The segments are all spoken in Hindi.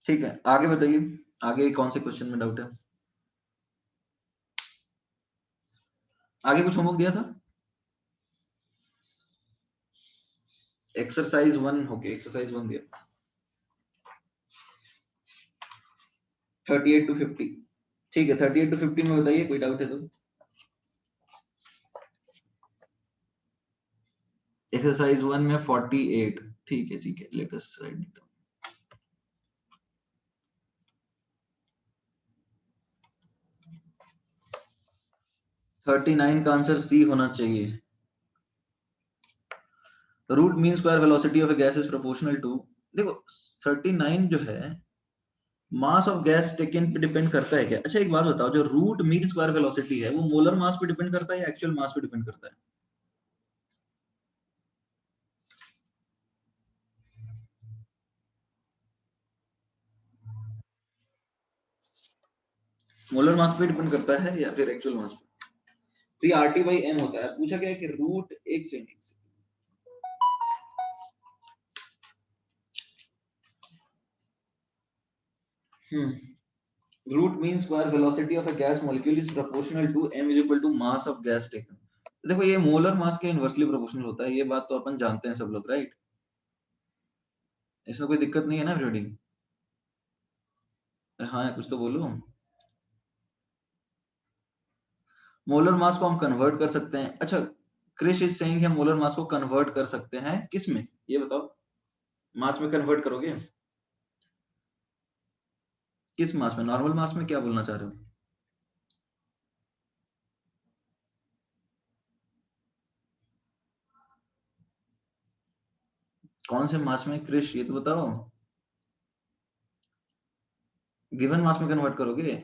ठीक है, आगे बताइए, आगे कौन से क्वेश्चन में डाउट है? आगे कुछ होमवर्क दिया था? एक्सरसाइज 1, ओके, एक्सरसाइज 1 दिया, 38 to 50। ठीक है, 38 to 50 में बताइए, कोई डाउट है तो। एक्सरसाइज 1 में 48, ठीक है, ठीक है, let us write it down. 39 का आंसर सी होना चाहिए। Root mean square velocity of a gas is proportional to, देखो 39 जो है मास ऑफ गैस टेकन पे डिपेंड करता है क्या? अच्छा एक बात बताओ, जो रूट मीन स्क्वायर वेलोसिटी है वो मोलर मास पे डिपेंड करता है या एक्चुअल मास पे डिपेंड करता है? मोलर मास पे डिपेंड करता है या फिर एक्चुअल मास पे? 3 RT/m होता है। पूछा क्या है कि रूट, एक second, root mean square velocity of a gas molecule is proportional to m is equal to mass of gas taken. देखो ये मोलर मास के इनवर्सली प्रोपोर्शनल होता है, ये बात तो अपन जानते हैं सब लोग, राइट? इसमें कोई दिक्कत नहीं है ना एवरीबॉडी? हाँ, कुछ तो बोलो। मोलर मास को हम कन्वर्ट कर सकते हैं। अच्छा, क्रिश इज सेइंग हम मोलर मास को कन्वर्ट कर सकते हैं किस में, ये बताओ। मास में कन्वर्ट करोगे? किस मास में? नॉर्मल मास में? क्या बोलना चाह रहे हो? कौन से मास में क्रिश, ये तो बताओ। गिवन मास में कन्वर्ट करोगे?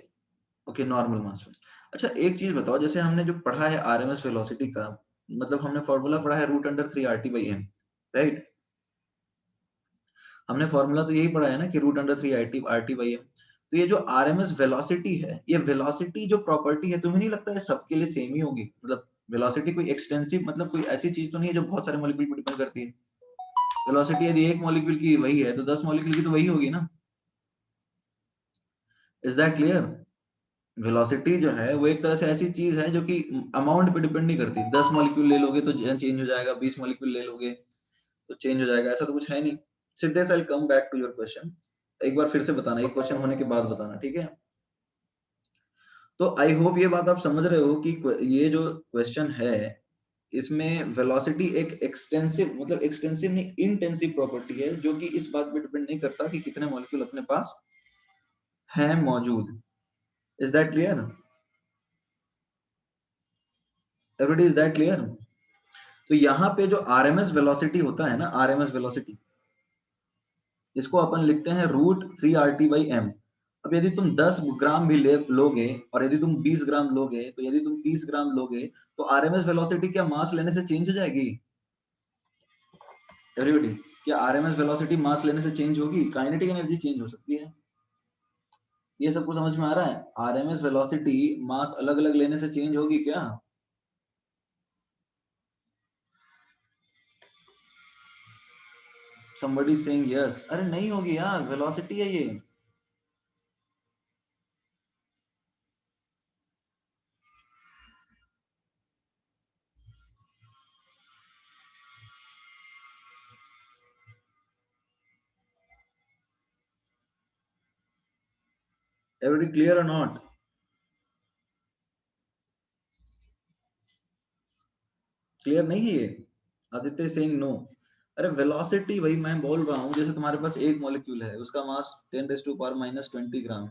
ओके, नॉर्मल मास में। अच्छा एक चीज बताओ, जैसे हमने जो पढ़ा है आरएमएस वेलोसिटी का, मतलब हमने फॉर्मूला पढ़ा है √3 RT/m, राइट? हमने फॉर्मूला तो यही पढ़ा है ना कि √3 RT/m। तो ये जो आरएमएस वेलोसिटी है, ये वेलोसिटी जो प्रॉपर्टी है, तुम्हें नहीं लगता है सबके लिए सेम ही होगी? मतलब वेलोसिटी कोई एक्सटेंसिव, मतलब कोई ऐसी चीज तो नहीं है जो बहुत सारे मॉलिक्यूल पर डिपेंड करती है। वेलोसिटी यदि एक मॉलिक्यूल की वही है तो 10 मॉलिक्यूल की तो वही होगी ना। Is that clear? वेलोसिटी जो है वो एक तरह से ऐसी चीज है जो कि अमाउंट पे डिपेंड नहीं करती। 10 मॉलिक्यूल ले लोगे तो चेंज हो जाएगा, 20 मॉलिक्यूल ले लोगे तो चेंज हो जाएगा, ऐसा तो कुछ है नहीं। Siddhesh, I will come back to your question. एक बार फिर से बताना, एक क्वेश्चन होने के बाद बताना, ठीक है? तो आई होप ये बात आप समझ रहे हो कि ये जो क्वेश्चन है इसमें वेलोसिटी एक एक्सटेंसिव, मतलब एक्सटेंसिव नहीं, इंटेंसिव प्रॉपर्टी है, जो कि इस बात पे डिपेंड नहीं करता कि कितने मॉलिक्यूल अपने पास है मौजूद। Is that clear? Everybody, is that clear? तो यहाँ पे जो आरएमएस वेलोसिटी होता है ना, आरएमएस वेलोसिटी, इसको अपन लिखते हैं √3 RT/m। अब यदि तुम 10 ग्राम भी लोगे और यदि तुम 20 ग्राम लोगे, तो यदि तुम 30 ग्राम लोगे, तो आरएमएस वेलोसिटी क्या मास लेने से चेंज हो जाएगी? एवरीबॉडी, क्या आरएमएस वेलोसिटी मास लेने से चेंज होगी? काइनेटिक एनर्जी चेंज हो सकती है। ये सबको समझ में आ रहा है? आरएमएस वेलोसिटी मास अलग अलग लेने से चेंज होगी क्या? somebody saying yes। अरे नहीं होगी यार, वेलोसिटी है ये। एवरीबॉडी क्लियर और नॉट? क्लियर नहीं है ये? Aditya saying no. अरे वेलोसिटी वही मैं बोल रहा हूँ, जैसे तुम्हारे पास एक मॉलिक्यूल है, उसका मास 10⁻⁻20 ग्राम है,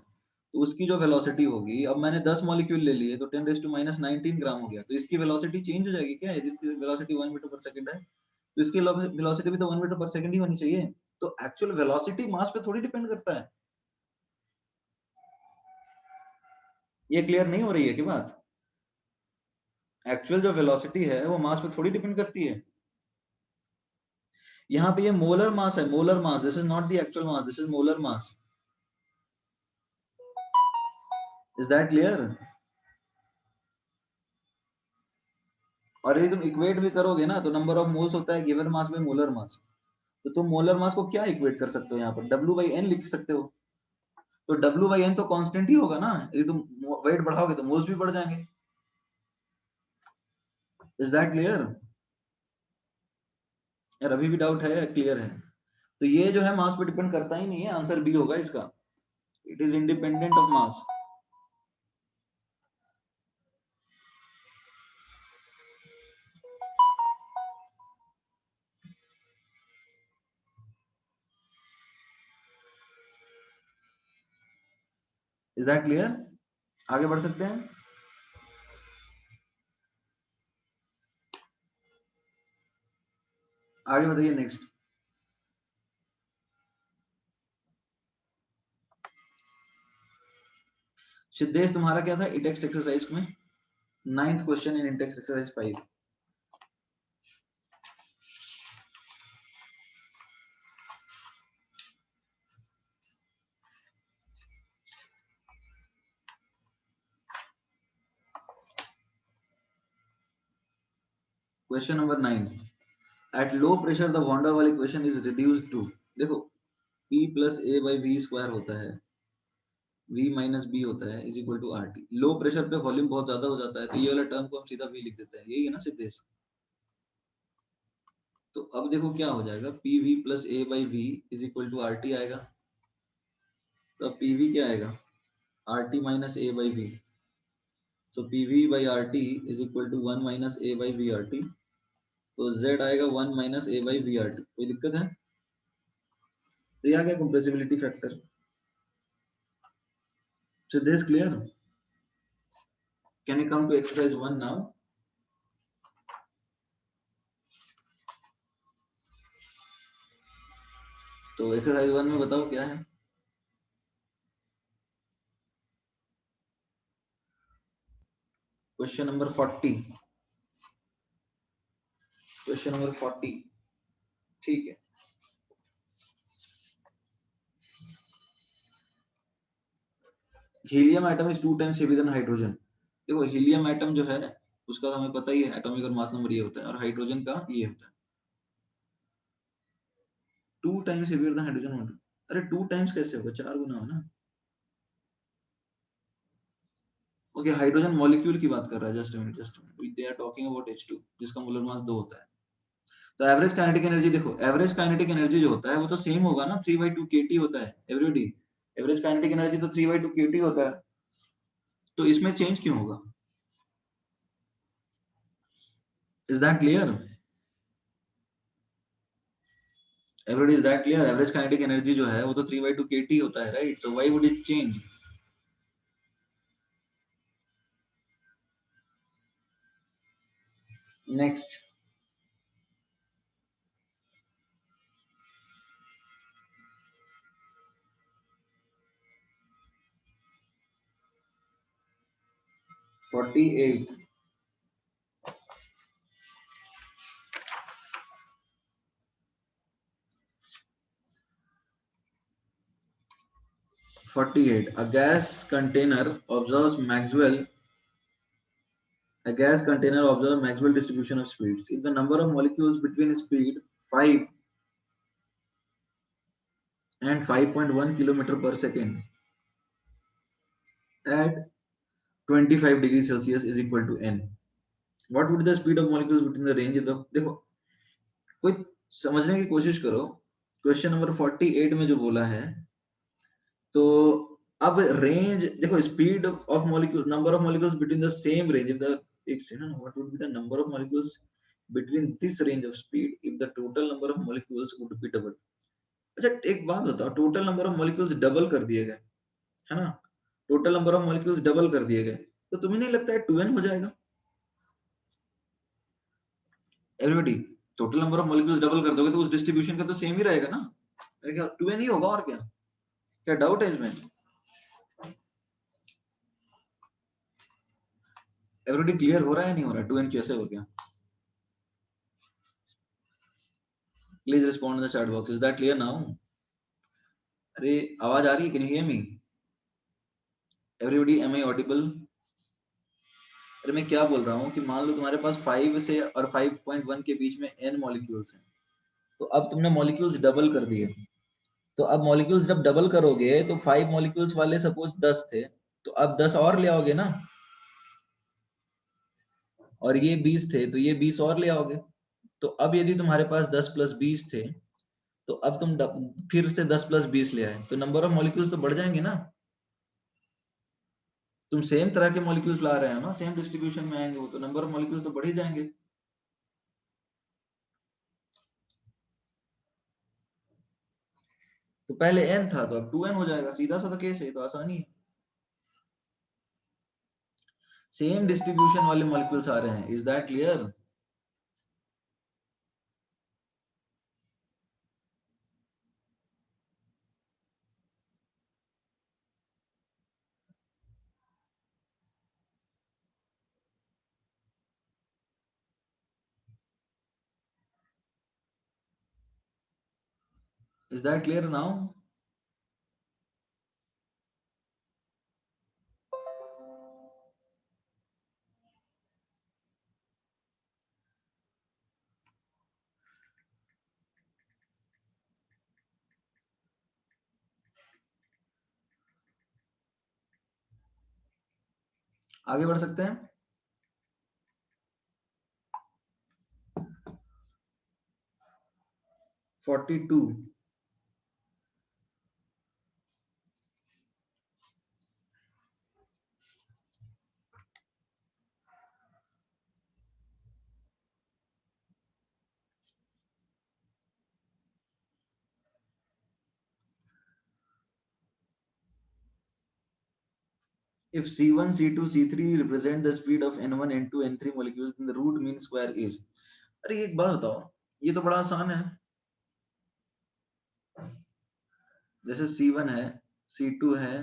तो उसकी जो वेलोसिटी होगी, अब मैंने 10 मॉलिक्यूल ले लिए तो 10⁻⁻19 ग्राम हो गया, तो इसकी वेलोसिटी चेंज हो जाएगी क्या? जिसकी वेलोसिटी 1 मीटर पर सेकंड है, तो इसकी वेलोसिटी भी तो 1 मीटर पर सेकंड ही होनी चाहिए। तो एक्चुअल वेलोसिटी मास पे थोड़ी डिपेंड करता है। ये क्लियर नहीं हो रही है कि बात? एक्चुअल जो वेलोसिटी है वो मास पे थोड़ी डिपेंड करती है। यहाँ पे ये मोलर मास है, molar mass, this is not the actual mass, this is molar mass. Is that clear? और यदि तुम इक्वेट भी करोगे ना, तो नंबर ऑफ मोल्स होता है गिवन मास में मोलर मास। तो तुम मोलर मास को क्या इक्वेट कर सकते हो? यहाँ पर W/N लिख सकते हो। तो W/N तो कांस्टेंट ही होगा ना, यदि तुम वेट बढ़ाओगे तो मोल्स भी बढ़ जाएंगे। Is that clear? यार अभी भी डाउट है या क्लियर है? तो ये जो है मास पे डिपेंड करता ही नहीं है, आंसर बी होगा इसका, it is independent of mass. Is that clear? आगे बढ़ सकते हैं? आगे बताइए नेक्स्ट। सिद्धेश तुम्हारा क्या था इंटेक्स्ट एक्सरसाइज में? 9th question in intext exercise 5। Question number 9, at low pressure the van der Waals equation is reduced to, देखो P plus A by V square होता है, V माइनस B होता है, is equal to RT। Low pressure पे वॉल्यूम बहुत ज्यादा हो जाता है, तो ये वाला टर्म को हम सीधा V लिख देते हैं, यही है ना सिद्धेश? तो अब देखो क्या हो जाएगा, PV plus A by V is equal to RT आएगा। तो अब PV क्या आएगा, RT minus A by V। So PV by RT is equal to 1 minus A by VRT। तो Z आएगा 1 minus A by VRT। कोई दिक्कत है? तो ये आ गया compressibility factor. So this clear? Can you come to exercise 1 now? तो एक्सरसाइज 1 में बताओ क्या है? Question number 40। क्वेश्चन नंबर 40, ठीक है। Helium atom is 2 times heavier than hydrogen. देखो हीलियम एटम जो है उसका तो हमें पता ही है, एटॉमिक और मास नंबर ये होता है, और हाइड्रोजन का ये होता है 2 times heavier than हाइड्रोजन। अरे 2 times कैसे होगा, 4 गुना हो ना। ओके हाइड्रोजन मॉलिक्यूल की बात कर रहा है, just minute they are talking about H2 जिसका मोलर मास 2 होता है। तो एवरेज काइनेटिक एनर्जी देखो, एवरेज काइनेटिक एनर्जी जो होता है वो तो सेम होगा ना, 3/2 kT होता है एवरीबॉडी। एवरेज काइनेटिक एनर्जी तो 3/2 kT होता है, तो इसमें चेंज क्यों होगा? Is that clear? Everybody is that clear? Average kinetic energy जो है वो तो 3/2 kT होता है, right? So why would it change? Next 48। 48, a gas container observes Maxwell distribution of speeds. If the number of molecules between speed 5 and 5.1 kilometer per second at 25 degrees Celsius is equal to n, what would the speed of molecules between the range of the, देखो कोई समझने की कोशिश करो, क्वेश्चन नंबर 48 में जो बोला है, तो अब रेंज देखो, speed of molecules, number of molecules between the same range, if the, एक second, what would be the number of molecules between this range of speed if the total number of molecules would be double. अच्छा एक बात बताओ, total number of molecules double कर दिए गए, है ना, total number of molecules double कर दिए गए, तो तुम्हें नहीं लगता है 2n हो जाएगा? Everybody, total number of molecules double कर दोगे तो उस डिस्ट्रीब्यूशन का तो सेम ही रहेगा ना, मेरे ख्याल 2n ही होगा, और क्या क्या डाउट है इसमें? एवरीबॉडी क्लियर हो रहा है नहीं हो रहा है, 2n कैसे हो गया? Please respond in the chat box, is that clear now? अरे आवाज आ रही है, can you hear me everybody, am I audible? अरे मैं क्या बोल रहा हूँ कि मान लो तुम्हारे पास 5 से और 5.1 के बीच में n मॉलिक्यूल्स हैं, तो अब तुमने मॉलिक्यूल्स डबल कर दिए, तो अब मॉलिक्यूल्स जब डबल करोगे तो 5 मॉलिक्यूल्स वाले सपोज 10 थे, तो अब 10 और ले आओगे ना, और ये 20 थे तो ये 20 और ले आओगे। तो अब यदि तुम्हारे पास 10 प्लस 20 थे, तो अब तुम फिर से 10 प्लस 20 ले आए, तो नंबर ऑफ मॉलिक्यूल्स तो बढ़ जाएंगे ना। तुम सेम तरह के मॉलिक्यूल्स ला रहे हो ना, सेम डिस्ट्रीब्यूशन में आएंगे वो, तो नंबर ऑफ मॉलिक्यूल्स तो बढ़ ही जाएंगे। तो पहले n था तो अब 2n हो जाएगा, सीधा सा तो केस है, तो आसानी है। सेम डिस्ट्रीब्यूशन वाले मॉलिक्यूल्स आ रहे हैं, is that clear? Is that clear now? आगे बढ़ सकते हैं। 42। If C1, C2, C3 represent the speed of N1, N2, N3 molecules, then the root mean square is। अरे एक बात बताओ, ये तो बड़ा आसान है। जैसे C1 है, C2 है,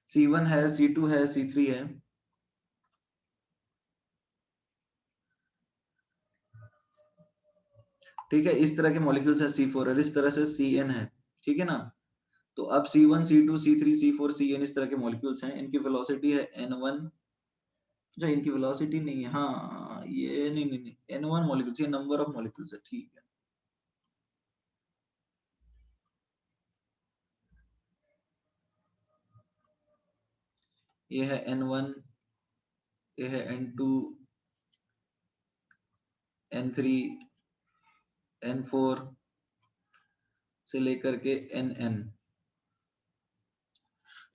C1 है, C2 है, C3 है, ठीक है। इस तरह के मॉलिक्यूल्स है C4, और इस तरह से Cn है, ठीक है ना। तो अब C1, C2, C3, C4, Cn इस तरह के मॉलिक्यूल्स हैं, इनकी वेलोसिटी है N1, जो इनकी वेलोसिटी नहीं है, हाँ ये नहीं नहीं नहीं, N1 मॉलिक्यूल्स, ये नंबर ऑफ मॉलिक्यूल्स है, ठीक है। ये है N1, ये है N2, N3, N4 से लेकर के Nn।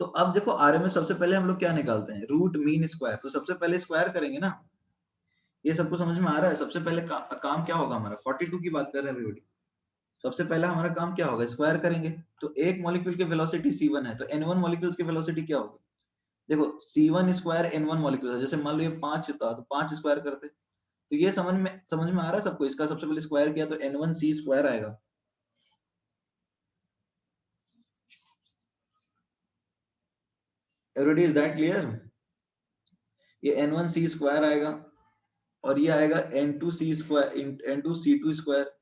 तो अब देखो आरए में सबसे पहले हम लोग क्या निकालते हैं, रूट मीन स्क्वायर। तो सबसे पहले स्क्वायर करेंगे ना, ये सबको समझ में आ रहा है। सबसे पहले काम क्या होगा हमारा, 42 की बात कर रहे हैं everybody। सबसे पहला हमारा काम क्या होगा, स्क्वायर करेंगे। तो एक मॉलिक्यूल की वेलोसिटी C1 है, तो N1 मॉलिक्यूल्स की वेलोसिटी क्या होगी। देखो C1 स्क्वायर N1 मॉलिक्यूल है, जैसे मान लो ये 5 था तो 5 स्क्वायर करते। तो ये समझ में आ रहा है सबको, इसका सबसे पहले स्क्वायर किया तो N1 C स्क्वायर आएगा। Everybody is that clear? ये N1 C स्क्वायर आएगा, और ये आएगा N2 C square, N2 C2 square,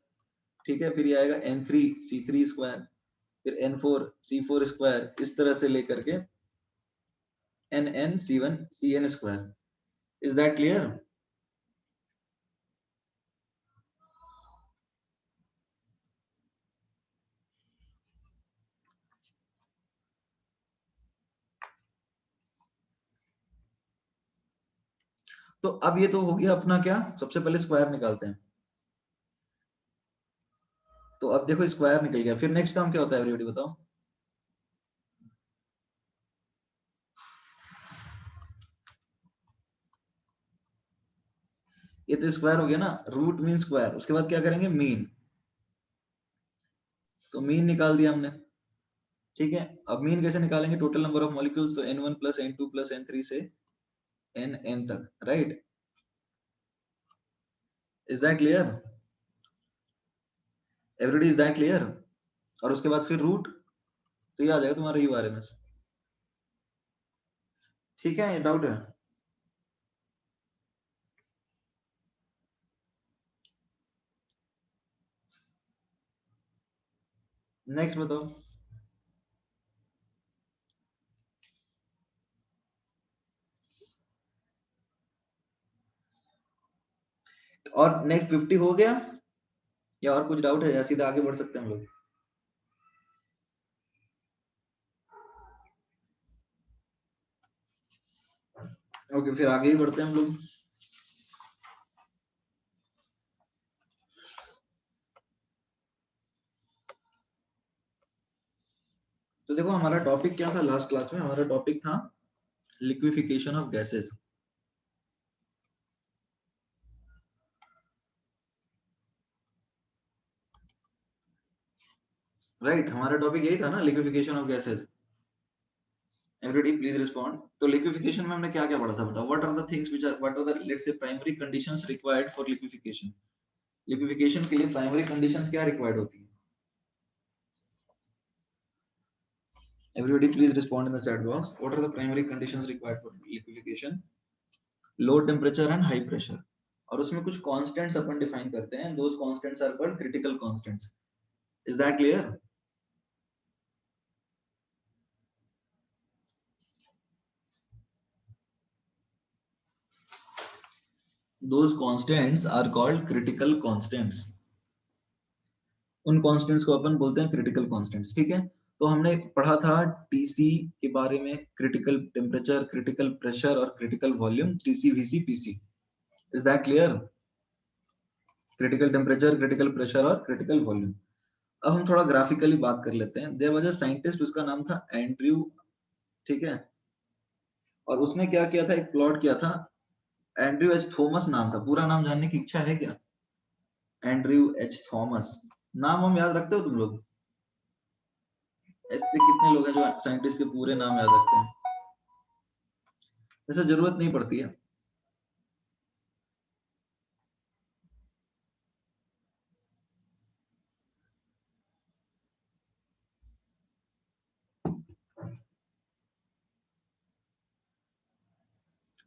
ठीक है। फिर ये आएगा N3 C3 स्क्वायर, फिर N4 C4 स्क्वायर, इस तरह से लेकर के NN C1 CN square. Is that clear? तो अब ये तो हो गया अपना क्या, सबसे पहले स्क्वायर निकालते हैं। तो अब देखो स्क्वायर निकल गया, फिर नेक्स्ट काम क्या होता है एवरीबॉडी बताओ। ये तो स्क्वायर हो गया ना, रूट मीन स्क्वायर। उसके बाद क्या करेंगे, मीन। तो मीन निकाल दिया हमने, ठीक है। अब मीन कैसे निकालेंगे, टोटल नंबर ऑफ मॉलिक्यूल्स, तो N1 plus N2 plus N3 से Nn तक, right. Is that clear? Everybody is that clear? और उसके बाद फिर रूट, तो ये आ जाएगा तुम्हारा यू आर एम एस, ठीक है। ये डाउट है? नेक्स्ट बताओ। और नेक्स्ट 50 हो गया या और कुछ डाउट है या सीधा आगे बढ़ सकते हैं हम लोग? ओके, फिर आगे ही बढ़ते हैं हम लोग। तो देखो हमारा टॉपिक क्या था लास्ट क्लास में? हमारा टॉपिक था लिक्विफिकेशन ऑफ गैसेस। राइट, हमारा टॉपिक यही था ना, liquification of gases. Everybody please respond. तो लिक्विफिकेशन में हमने क्या क्या पढ़ा था बताओ? What are the things which are, what are the let's say primary conditions required for liquification? Liquification के लिए प्राइमरी कंडीशंस क्या रिक्वायर्ड होती है? Everybody please respond in the chat box. What are the primary conditions required for liquification? Low temperature and high pressure. और उसमें कुछ कांस्टेंट्स अपन डिफाइन करते हैं, those constants are called critical constants. Is that clear? Those constants are called critical constants. उन कांस्टेंट्स को अपन बोलते हैं क्रिटिकल कांस्टेंट्स। ठीक है, तो हमने पढ़ा था टीसी के बारे में, क्रिटिकल टेम्परेचर, क्रिटिकल प्रेशर और critical volume, TC VC PC. Is that clear? Critical temperature, critical pressure और क्रिटिकल वॉल्यूम। अब हम थोड़ा ग्राफिकली बात कर लेते हैं। देयर वाज अ साइंटिस्ट, उसका नाम था एंड्रयू। ठीक है, और उसने क्या किया था, एक प्लॉट किया था। एंड्रयू एच थॉमस नाम था। पूरा नाम जानने की इच्छा है क्या? Andrew H Thomas. नाम हम याद रखते हो तुम लोग? ऐसे कितने लोग हैं जो साइंटिस्ट के पूरे नाम याद रखते हैं? वैसे जरूरत नहीं पड़ती है।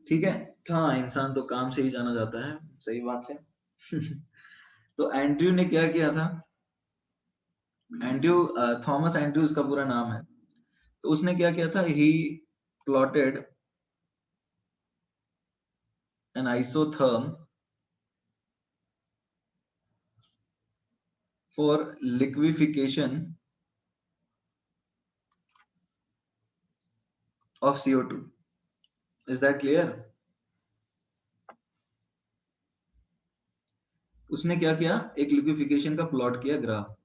ठीक है, हाँ, इंसान तो काम से ही जाना जाता है, सही बात है। तो एंड्रयू ने क्या किया था? एंड्रयू, थॉमस एंड्रयू उसका पूरा नाम है। तो उसने क्या किया था, he plotted an isotherm for liquefaction of CO2। Is that clear? उसने क्या किया, एक लिक्विफिकेशन का प्लॉट किया, ग्राफ।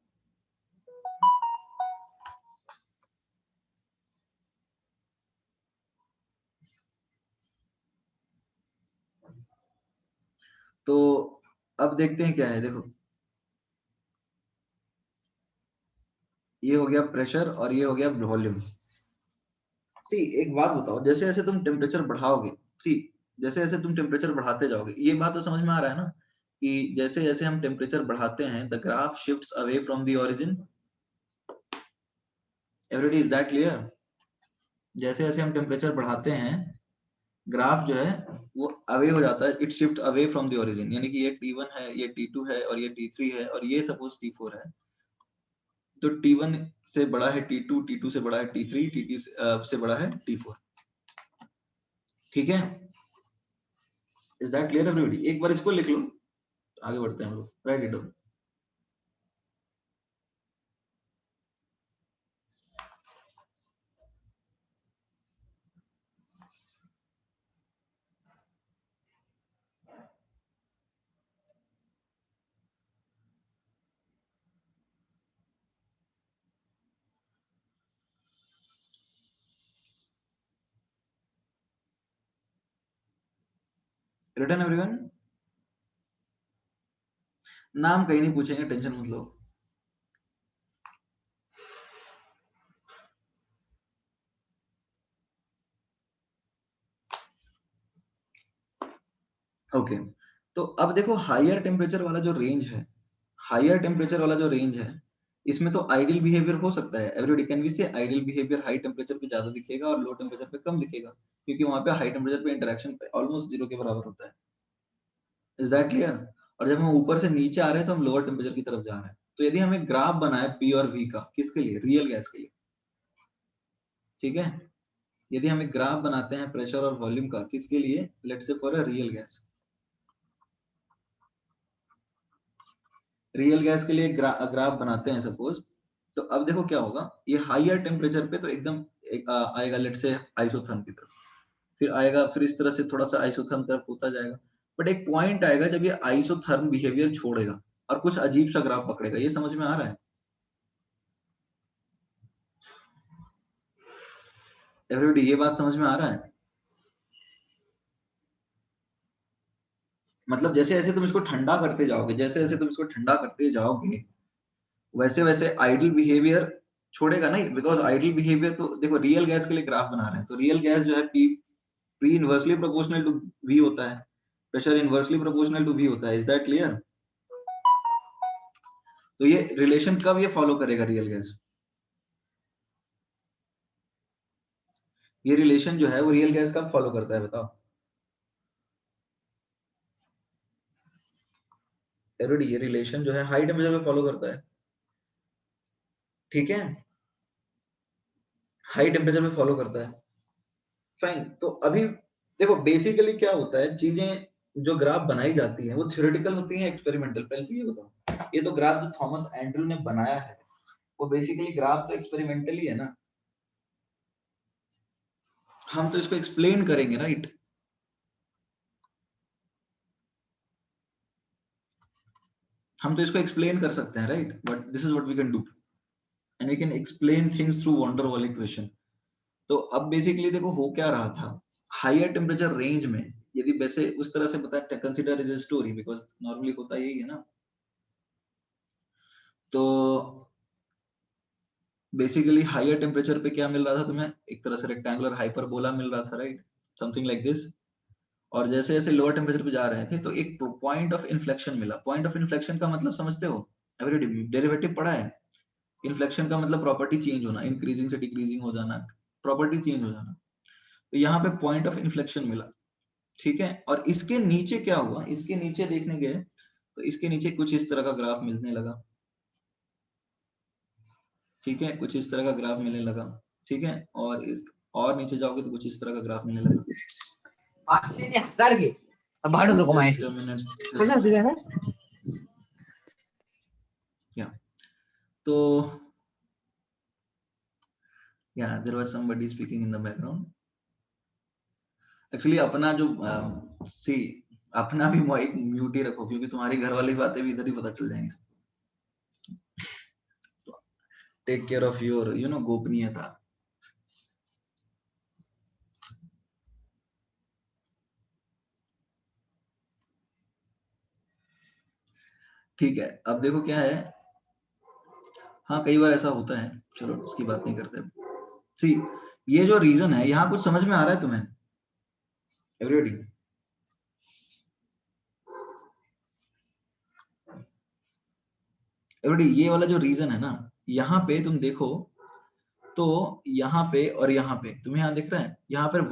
तो अब देखते हैं क्या है। देखो, ये हो गया प्रेशर और ये हो गया वॉल्यूम। सी, एक बात बताओ, जैसे जैसे तुम टेम्परेचर बढ़ाओगे, सी, जैसे जैसे तुम टेम्परेचर बढ़ाते जाओगे, ये बात तो समझ में आ रहा है ना कि जैसे जैसे हम टेम्परेचर बढ़ाते हैं, the graph shifts away from the origin. Everybody, is that clear? जैसे जैसे हम टेम्परेचर बढ़ाते हैं, ग्राफ जो है वो अवे हो जाता है, it shift away from the origin. यानी कि ये T1 है, ये T2 है और ये T3 है और ये सपोज T4 है। तो T1 से बड़ा है T2, T2 से बड़ा है T3, T3 से बड़ा है T4। ठीक है, इज दैट क्लियर एवरीबॉडी? एक बार इसको लिख लो, आगे बढ़ते हैं हम लोग। Right it down. Return everyone. नाम कहीं नहीं पूछेंगे, टेंशन मत लो। ओके, तो अब देखो हायर टेम्परेचर वाला जो रेंज है, हायर टेम्परेचर वाला जो रेंज है, इसमें तो आइडियल बिहेवियर हो सकता है। एवरीबॉडी कैन वी से आइडियल बिहेवियर हाई टेम्परेचर पे ज्यादा दिखेगा और लो टेम्परेचर पे कम दिखेगा, क्योंकि वहां पे हाई टेम्परेचर पे इंटरेक्शन ऑलमोस्ट जीरो के बराबर होता है। Is that clear? और जब हम ऊपर से नीचे आ रहे हैं तो हम लोअर टेम्परेचर की तरफ जा रहे हैं। तो यदि हमें ग्राफ बनाए P और V का, किसके लिए? रियल गैस के लिए। ठीक है, यदि हम एक ग्राफ बनाते हैं प्रेशर और वॉल्यूम का, किसके लिए? Let's say for a real gas. Real gas के लिए ग्राफ बनाते हैं सपोज, तो अब देखो क्या होगा, ये हाईयर टेम्परेचर पे तो एकदम आएगा लेट से आइसोथर्म की तरफ, फिर आएगा, फिर इस तरह से थोड़ा सा आइसोथर्म तरफ होता जाएगा, बट एक पॉइंट आएगा जब ये आइसोथर्म बिहेवियर छोड़ेगा और कुछ अजीब सा ग्राफ पकड़ेगा। ये समझ में आ रहा है एवरीबॉडी? ये बात समझ में आ रहा है? मतलब जैसे जैसे तुम इसको ठंडा करते जाओगे, जैसे जैसे तुम इसको ठंडा करते जाओगे, वैसे वैसे आइडल बिहेवियर छोड़ेगा नहीं, बिकॉज आइडल बिहेवियर तो देखो, रियल गैस के लिए ग्राफ बना रहे हैं, तो रियल गैस जो है P P inversely proportional to V होता है, pressure inversely proportional to V होता है। Is that clear? तो ये रिलेशन कब ये फॉलो करेगा रियल गैस? ये रिलेशन जो है वो रियल गैस कब फॉलो करता है बताओ एवरीबॉडी? ये रिलेशन जो है हाई टेम्परेचर पे फॉलो करता है, ठीक है, हाई टेम्परेचर पे फॉलो करता है। फाइन, तो अभी देखो बेसिकली क्या होता है, चीजें जो ग्राफ बनाई जाती है वो थ्योरेटिकल होती है एक्सपेरिमेंटल? पहले तो ये बताओ, ये तो ग्राफ जो थॉमस एंड्रू ने बनाया है वो बेसिकली ग्राफ तो एक्सपेरिमेंटल ही है ना, हम तो इसको एक्सप्लेन करेंगे, राइट? हम तो इसको एक्सप्लेन कर सकते हैं, right? But this is what we can do, and we can explain things through van der Waals equation. तो अब बेसिकली देखो हो क्या रहा था, हायर टेम्परेचर रेंज में, यदि वैसे उस तरह से पता है, consider is a story, because normally होता यही है ना, तो बेसिकली हायर टेम्परेचर पे क्या मिल रहा था तुम्हें, एक तरह से रेक्टेंगुलर हाइपरबोला मिल रहा था, राइट? Something like this. और जैसे जैसे लोअर टेम्परेचर पे जा रहे थे तो एक पॉइंट ऑफ इन्फ्लेक्शन मिला। पॉइंट ऑफ इन्फ्लेक्शन का मतलब समझते हो? एवरी डेरिवेटिव पढ़ा है? इन्फ्लेक्शन का मतलब प्रॉपर्टी चेंज होना, इंक्रीजिंग से डिक्रीजिंग हो जाना, प्रॉपर्टी चेंज हो जाना। तो यहाँ पे पॉइंट ऑफ इन्फ्लेक्शन मिला, ठीक है। और इसके नीचे क्या हुआ, इसके नीचे देखने गए तो इसके नीचे कुछ इस तरह का ग्राफ मिलने लगा, ठीक है, कुछ इस तरह का ग्राफ मिलने लगा, ठीक है। और इस और नीचे जाओगे तो कुछ इस तरह का ग्राफ मिलने लगा। 5,000 घे भाडं नको Just a माहिती minute. कसं दिलं ना Yeah. तो yeah, there was somebody speaking in the background. Actually अपना जो सी अपना भी माइक म्यूट ही रखो, क्योंकि तुम्हारी घर वाली बातें भी इधर ही पता चल जाएंगी। टेक केयर ऑफ योर गोपनीयता। ठीक है, अब देखो क्या है, हाँ कई बार ऐसा होता है, चलो उसकी बात नहीं करते। सी ये जो रीजन है, यहाँ कुछ समझ में आ रहा है तुम्हें एवरीबॉडी? एवरीबॉडी ये वाला जो रीजन है ना, यहाँ पे तुम देखो तो यहाँ पे और यहाँ पे तुम्हें यहाँ दिख रहा है, यहाँ पर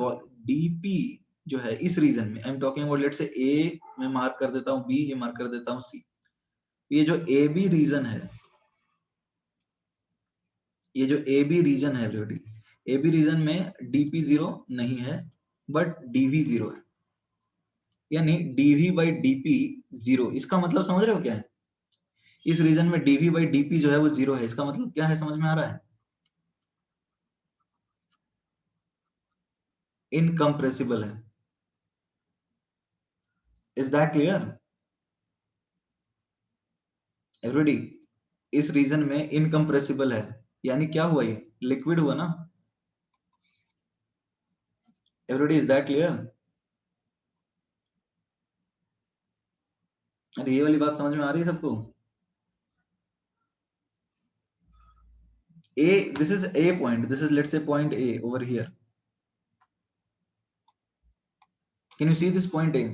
डीपी जो है इस रीजन में, I am talking about, let say A मैं मार्क कर देता हूँ, बी ये मार्क कर देता हूँ, सी। ये जो ए बी रीजन है, ये जो ए बी रीजन है एवरीबॉडी, ए बी रीजन में डीपी जीरो नहीं है बट डीवी जीरो है, यानी डीवी बाई डीपी जीरो। इसका मतलब समझ रहे हो क्या है? इस रीजन में डीवी बाई डीपी जो है वो जीरो है, इसका मतलब क्या है, समझ में आ रहा है? इनकम्प्रेसिबल है। Is that clear everybody? इस रीजन में इनकम्प्रेसिबल है, यानी क्या हुआ, ये लिक्विड हुआ ना एवरीबॉडी? Is that clear? अरे ये वाली बात समझ में आ रही है सबको? A, this is A point, this is let's say point A over here, can you see this point A?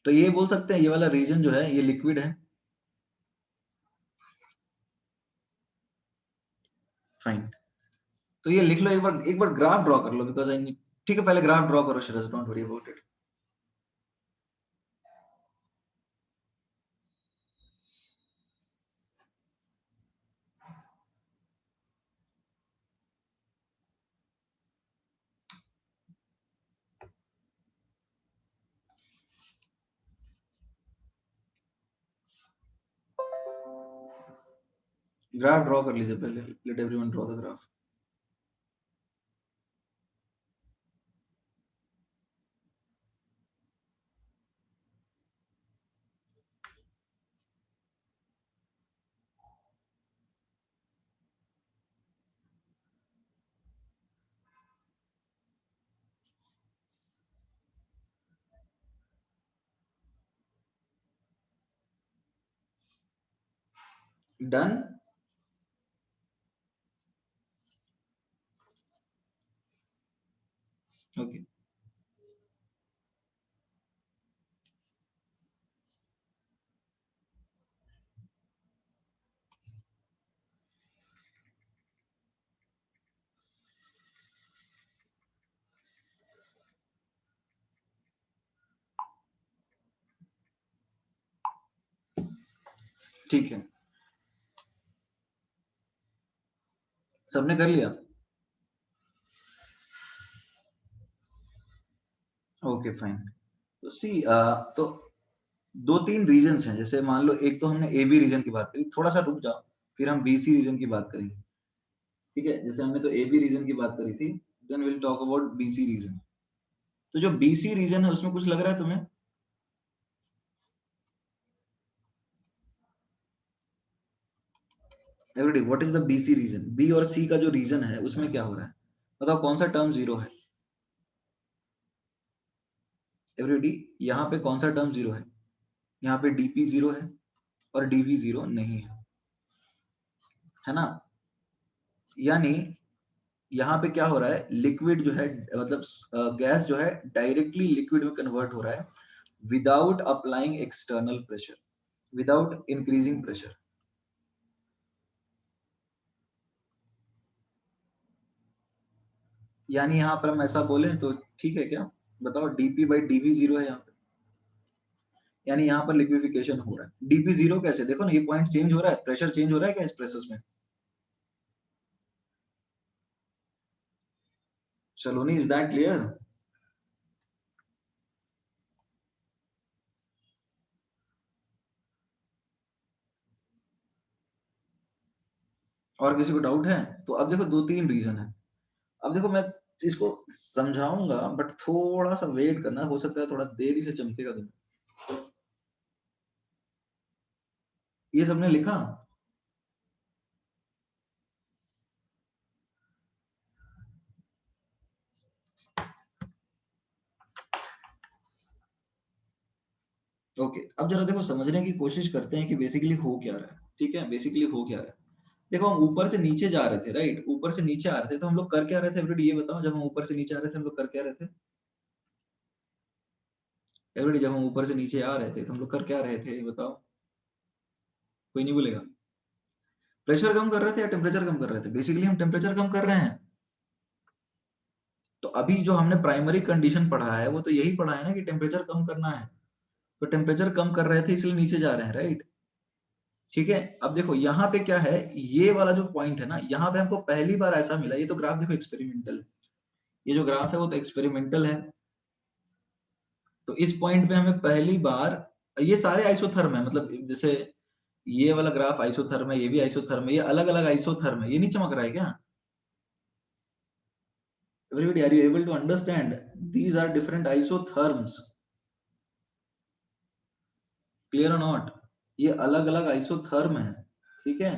तो ये बोल सकते हैं ये वाला रीजन जो है ये लिक्विड है, फाइन। तो ये लिख लो, एक बार ग्राफ ड्रॉ कर लो, बिकॉज आई नीड, ठीक है, पहले ग्राफ ड्रॉ करो Sharad, don't worry about it. Graph draw कर लीजिए पहले, let everyone draw the graph. Done. Okay ठीक है, सबने कर लिया। Okay fine. तो सी तो दो तीन रीजन्स हैं, जैसे मान लो एक तो हमने ए बी रीजन की बात करी, थोड़ा सा रुक जाओ, फिर हम बी सी रीजन की बात करेंगे। ठीक है, जैसे हमने तो ए बी रीजन की बात करी थी, then will talk about B C region. तो जो बी सी रीजन है उसमें कुछ लग रहा है तुम्हें? Everybody, what is the B C region? B और सी का जो रीजन है उसमें क्या हो रहा है? बताओ कौन सा टर्म जीरो है? एवरीबॉडी, यहाँ पे कौन सा टर्म जीरो है? यहाँ पे डीपी जीरो है और डीवी जीरो नहीं है ना? यानी यहाँ पे क्या हो रहा है, लिक्विड जो है, मतलब गैस जो है डायरेक्टली लिक्विड में कन्वर्ट हो रहा है without applying external pressure, without increasing pressure. यानी यहाँ पर हम ऐसा बोले तो ठीक है क्या? बताओ, डीपी बाई डीवी जीरो है यहाँ पे, यानी यहाँ पर लिक्विफिकेशन हो रहा है। डीपी जीरो कैसे? देखो ना, ये पॉइंट चेंज हो रहा है, प्रेशर चेंज हो रहा है क्या इस प्रोसेस में? सलोनी, इज दैट क्लियर? और किसी को डाउट है? तो अब देखो दो तीन रीजन है। अब देखो मैं इसको समझाऊंगा, बट थोड़ा सा वेट करना, हो सकता है थोड़ा देरी से चमकेगा तुम्हें। ये सबने लिखा? ओके, अब जरा देखो समझने की कोशिश करते हैं कि बेसिकली हो क्या रहा है। ठीक है, बेसिकली हो क्या रहा है। देखो हम ऊपर से नीचे जा रहे थे, राइट? ऊपर से नीचे आ रहे थे तो हम लोग कर क्या रहे थे एवरीबॉडी? ये बताओ, जब हम ऊपर से नीचे आ रहे थे हम लोग कर क्या रहे थे एवरीबॉडी? जब हम ऊपर से नीचे आ रहे थे तो हम लोग कर क्या रहे थे, ये बताओ, कोई नहीं बोलेगा। प्रेशर कम कर रहे थे या टेम्परेचर कम कर रहे थे? बेसिकली हम टेम्परेचर कम कर रहे हैं। तो अभी जो हमने प्राइमरी कंडीशन पढ़ा है वो तो यही पढ़ा है ना कि टेम्परेचर कम करना है। तो टेम्परेचर कम कर रहे थे इसलिए नीचे जा रहे हैं, राइट? ठीक है, अब देखो यहाँ पे क्या है, ये वाला जो पॉइंट है ना, यहाँ पे हमको पहली बार ऐसा मिला। ये तो ग्राफ देखो एक्सपेरिमेंटल है, ये जो ग्राफ है वो तो एक्सपेरिमेंटल है। तो इस पॉइंट पे हमें पहली बार, ये सारे आइसोथर्म है, मतलब जैसे ये वाला ग्राफ आइसोथर्म है, ये भी आइसोथर्म है, ये अलग अलग आइसोथर्म है। ये नहीं चमक रहा है क्या? Everybody, are you able to understand? These are different isotherms. Clear or not? ये अलग अलग आइसोथर्म है। ठीक है,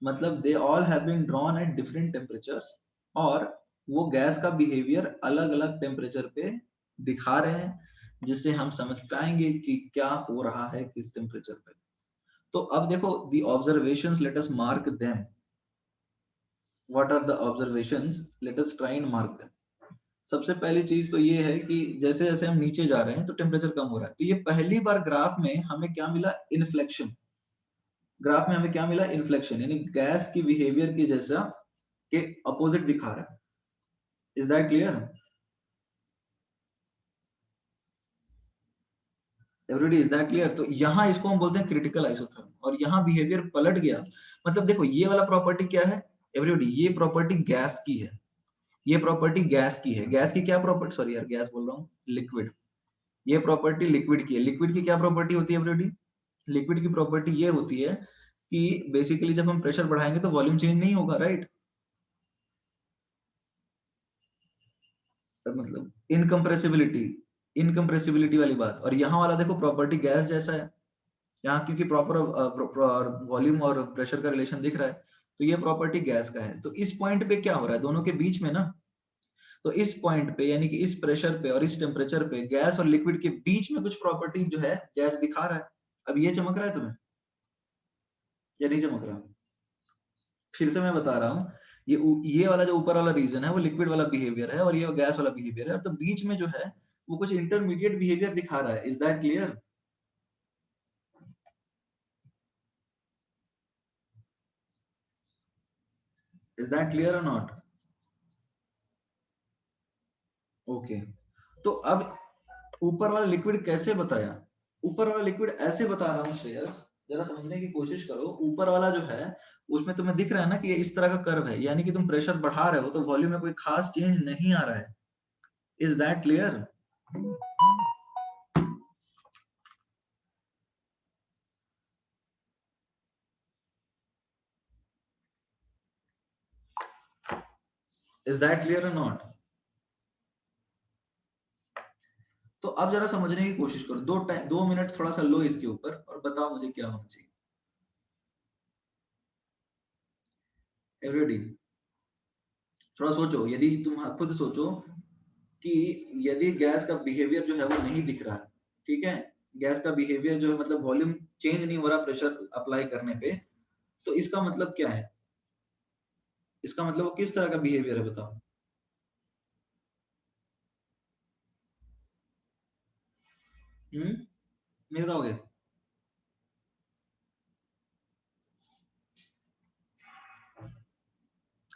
मतलब they all have been drawn at different temperatures, और वो गैस का बिहेवियर अलग अलग टेम्परेचर पे दिखा रहे हैं, जिससे हम समझ पाएंगे कि क्या हो रहा है किस टेम्परेचर पे। तो अब देखो, the observations, let us mark them. What are the observations? Let us try and mark them. सबसे पहली चीज तो ये है कि जैसे जैसे हम नीचे जा रहे हैं तो टेम्परेचर कम हो रहा है। तो ये पहली बार ग्राफ में हमें क्या मिला? इन्फ्लेक्शन। ग्राफ में हमें क्या मिला? इन्फ्लेक्शन, यानी गैस की बिहेवियर की जैसा के अपोजिट दिखा रहा है। Is that clear everybody? Is that clear? तो यहाँ इसको हम बोलते हैं क्रिटिकल आइसोथर्म, और यहाँ बिहेवियर पलट गया। मतलब देखो ये वाला प्रॉपर्टी क्या है एवरीबॉडी? ये प्रॉपर्टी गैस की है, ये प्रॉपर्टी गैस की है। गैस की क्या प्रॉपर्टी, सॉरी यार गैस बोल रहा हूँ, लिक्विड। ये प्रॉपर्टी लिक्विड की है। लिक्विड की क्या प्रॉपर्टी होती है एवरीबॉडी? लिक्विड की प्रॉपर्टी ये होती है कि बेसिकली जब हम प्रेशर बढ़ाएंगे तो वॉल्यूम चेंज नहीं होगा, राइट? मतलब इनकम्प्रेसिबिलिटी वाली बात। और यहाँ वाला देखो प्रॉपर्टी गैस जैसा है, यहाँ क्योंकि प्रॉपर वॉल्यूम और प्रेशर का रिलेशन दिख रहा है, तो ये प्रॉपर्टी गैस का है। तो इस पॉइंट पे क्या हो रहा है दोनों के बीच में ना, तो इस पॉइंट पे यानी कि इस प्रेशर पे और इस टेम्परेचर पे गैस और लिक्विड के बीच में कुछ प्रॉपर्टी जो है गैस दिखा रहा है। अब ये चमक रहा है तुम्हें या नहीं चमक रहा? फिर से मैं बता रहा हूँ, ये वाला जो ऊपर वाला रीजन है वो लिक्विड वाला बिहेवियर है और ये गैस वाला बिहेवियर है, तो बीच में जो है वो कुछ इंटरमीडिएट बिहेवियर दिखा रहा है। Is that clear? Is that clear और नॉट? ओके, तो अब ऊपर वाला लिक्विड कैसे बताया? ऊपर वाला लिक्विड ऐसे बता रहा हूँ श्रेयस, जरा समझने की कोशिश करो। ऊपर वाला जो है उसमें तुम्हें दिख रहा है ना कि ये इस तरह का कर्व है, यानी कि तुम प्रेशर बढ़ा रहे हो तो वॉल्यूम में कोई खास चेंज नहीं आ रहा है। Is that clear? Is that clear और नॉट? तो अब जरा समझने की कोशिश करो, 2 मिनट थोड़ा सा लो इसके ऊपर और बताओ मुझे क्या होना चाहिए। एवरीबॉडी थोड़ा सोचो, यदि तुम खुद सोचो कि यदि गैस का बिहेवियर जो है वो नहीं दिख रहा है, ठीक है, गैस का बिहेवियर जो है मतलब वॉल्यूम चेंज नहीं हो रहा प्रेशर अप्लाई करने पे, तो इसका मतलब क्या है? इसका मतलब वो किस तरह का बिहेवियर है बताओ। नहीं बताओगे?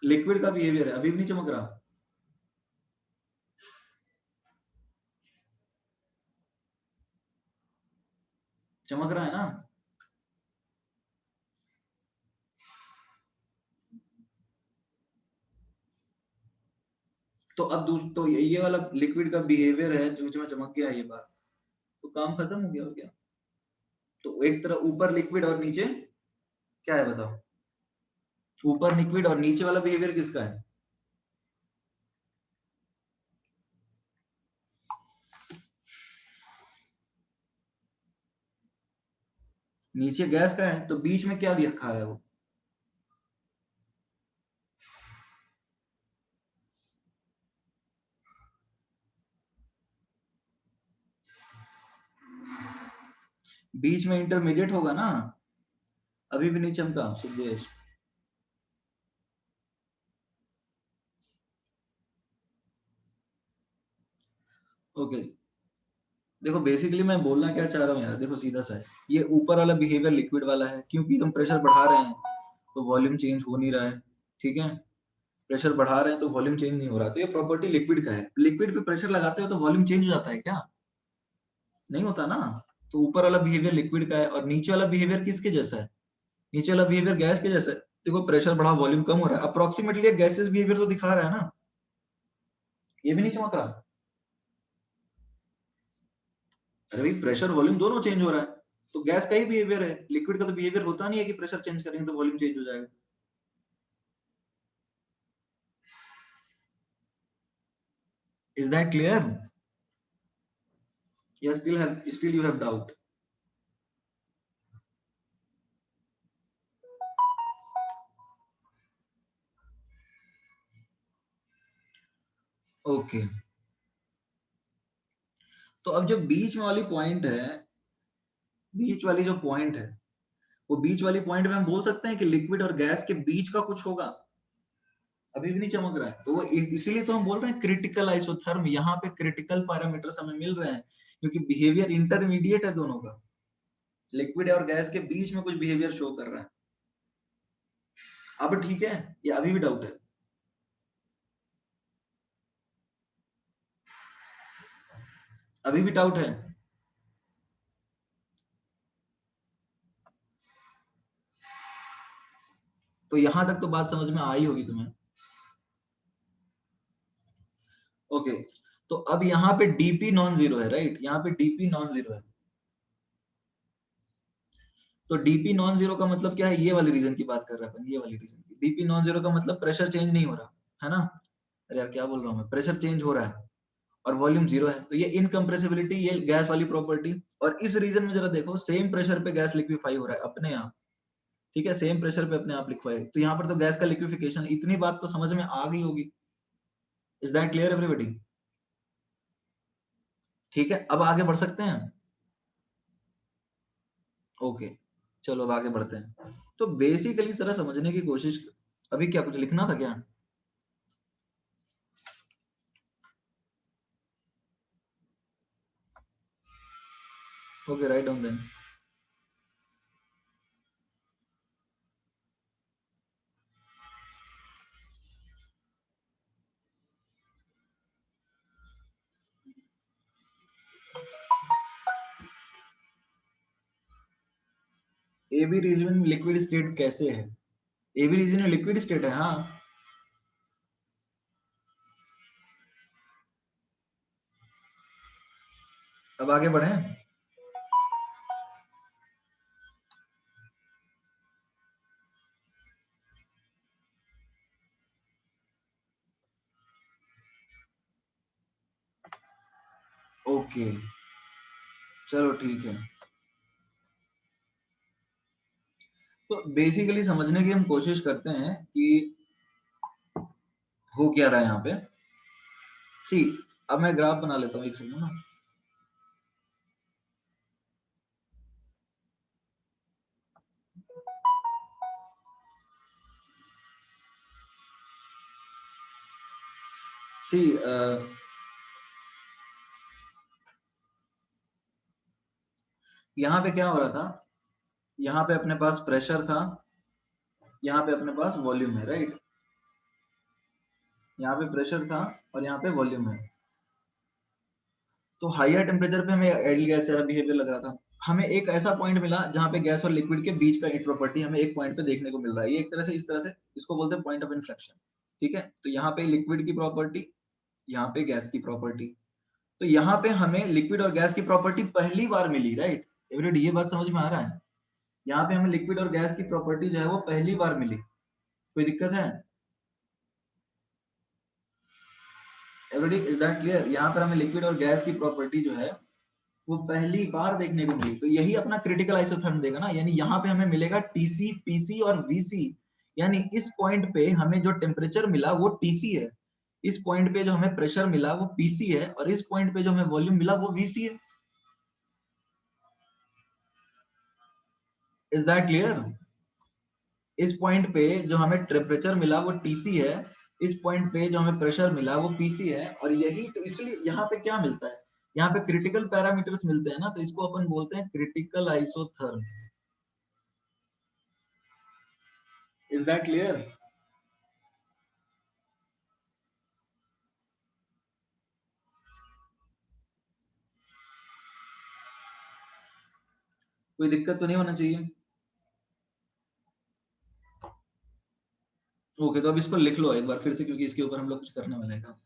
लिक्विड का बिहेवियर है, अभी भी नहीं चमक रहा? चमक रहा है ना? तो अब तो ये वाला लिक्विड का बिहेवियर है जो में चमक गया ये बात, तो काम खत्म हो गया। हो गया, तो एक तरह ऊपर लिक्विड और नीचे क्या है बताओ? ऊपर लिक्विड और नीचे वाला बिहेवियर किसका है? नीचे गैस का है, तो बीच में क्या दिखा रहा है वो? बीच में इंटरमीडिएट होगा ना? अभी भी नहीं चमका सुदेश? ओके, देखो बेसिकली मैं बोलना क्या चाह रहा हूँ यार, देखो सीधा सा है, ये ऊपर वाला बिहेवियर लिक्विड वाला है, क्योंकि तुम प्रेशर बढ़ा रहे हैं तो वॉल्यूम चेंज हो नहीं रहा है, ठीक है, प्रेशर बढ़ा रहे हैं तो वॉल्यूम चेंज नहीं हो रहा, तो ये प्रॉपर्टी लिक्विड का है। लिक्विड पे प्रेशर लगाते हो तो वॉल्यूम चेंज हो जाता है क्या? नहीं होता ना। तो ऊपर वाला बिहेवियर लिक्विड का है और नीचे वाला बिहेवियर किसके जैसा है? नीचे वाला बिहेवियर गैस के जैसा है। देखो प्रेशर बढ़ा वॉल्यूम कम हो रहा है, अप्रोक्सीमेटली गैसेस बिहेवियर तो दिखा रहा है ना, ये भी नहीं चमक रहा? अरे भाई प्रेशर वॉल्यूम दोनों चेंज हो रहा है, तो गैस का ही बिहेवियर है, लिक्विड का तो बिहेवियर होता नहीं है कि प्रेशर चेंज करेंगे तो वॉल्यूम चेंज हो जाएगा। इज दैट क्लियर या still you have doubt? Okay, तो अब जो बीच वाली पॉइंट है, बीच वाली जो पॉइंट है, वो बीच वाली पॉइंट में हम बोल सकते हैं कि लिक्विड और गैस के बीच का कुछ होगा। अभी भी नहीं चमक रहा है, तो वो इसीलिए तो हम बोल रहे हैं क्रिटिकल आइसोथर्म, यहाँ पे क्रिटिकल पैरामीटर्स हमें मिल रहे हैं क्योंकि बिहेवियर इंटरमीडिएट है दोनों का, लिक्विड और गैस के बीच में कुछ बिहेवियर शो कर रहा है। अब ठीक है या अभी भी डाउट है? अभी भी डाउट है? तो यहां तक तो बात समझ में आई होगी तुम्हें। ओके, तो अब यहाँ पे डीपी नॉन जीरो है, राइट? यहाँ पे डीपी नॉन जीरो है, तो डीपी नॉन जीरो का मतलब क्या है, ये वाली रीजन की बात कर रहे हैं अपन, ये वाली रीजन की। डीपी नॉन जीरो का मतलब प्रेशर चेंज नहीं हो रहा है ना, अरे यार क्या बोल रहा हूँ मैं, प्रेशर चेंज हो रहा है और वॉल्यूम जीरो है, तो ये इनकम्प्रेसिबिलिटी, ये गैस वाली प्रॉपर्टी। और इस रीजन में जरा देखो, सेम प्रेशर पे गैस लिक्विफाई हो रहा है अपने आप, ठीक है, सेम प्रेशर पे अपने आप लिक्विफाई, तो यहाँ पर तो गैस का लिक्विफिकेशन, इतनी बात तो समझ में आ गई होगी। Is that clear everybody? ठीक है, अब आगे बढ़ सकते हैं। ओके, चलो अब आगे बढ़ते हैं। तो बेसिकली जरा समझने की कोशिश, अभी क्या कुछ लिखना था क्या? Okay, write down then. AB region में लिक्विड स्टेट कैसे है? एबी रीजन में लिक्विड स्टेट है, हाँ। अब आगे बढ़े। ओके, चलो ठीक है। तो बेसिकली समझने की हम कोशिश करते हैं कि हो क्या रहा है यहाँ पे। सी, अब मैं ग्राफ बना लेता हूँ, एक सेकंड ना। सी, यहाँ पे क्या हो रहा था, यहाँ पे अपने पास प्रेशर था, यहाँ पे अपने पास वॉल्यूम है, राइट। यहाँ पे प्रेशर था और यहाँ पे वॉल्यूम है। तो हायर टेम्परेचर पे हमें आइडियल गैस जैसा बिहेवियर लग रहा था। हमें एक ऐसा पॉइंट मिला जहाँ पे गैस और लिक्विड के बीच का प्रॉपर्टी हमें एक पॉइंट पे देखने को मिल रहा है। ये एक तरह से, इस तरह से इसको बोलते हैं पॉइंट ऑफ इन्फ्लेक्शन, ठीक है। तो यहाँ पे लिक्विड की प्रॉपर्टी, यहाँ पे गैस की प्रॉपर्टी। तो यहाँ पे हमें लिक्विड और गैस की प्रॉपर्टी पहली बार मिली, राइट। एवरीबॉडी, ये बात समझ में आ रहा है? यहाँ पे हमें लिक्विड और गैस की प्रॉपर्टी जो है वो पहली बार मिली। कोई दिक्कत है? Everybody, is that clear? यहाँ पर हमें लिक्विड और गैस की प्रॉपर्टी जो है वो पहली बार देखने को मिली। तो यही अपना क्रिटिकल आइसोथर्म देगा ना, यानी यहाँ पे हमें मिलेगा टीसी, पीसी और वीसी। यानी इस पॉइंट पे हमें जो टेम्परेचर मिला वो टीसी है, इस पॉइंट पे जो हमें प्रेशर मिला वो पीसी है, और इस पॉइंट पे जो हमें वॉल्यूम मिला वो वीसी है। Is that clear? इस पॉइंट पे जो हमें टेम्परेचर मिला वो टीसी है, इस पॉइंट पे जो हमें प्रेशर मिला वो पीसी है। और यही तो, इसलिए यहाँ पे क्या मिलता है, यहाँ पे क्रिटिकल पैरामीटर्स मिलते हैं ना, तो इसको अपन बोलते हैं critical isotherm. Is that clear? कोई दिक्कत तो नहीं होना चाहिए। ओके, तो अब इसको लिख लो एक बार फिर से, क्योंकि इसके ऊपर हम लोग कुछ करने वाले हैं।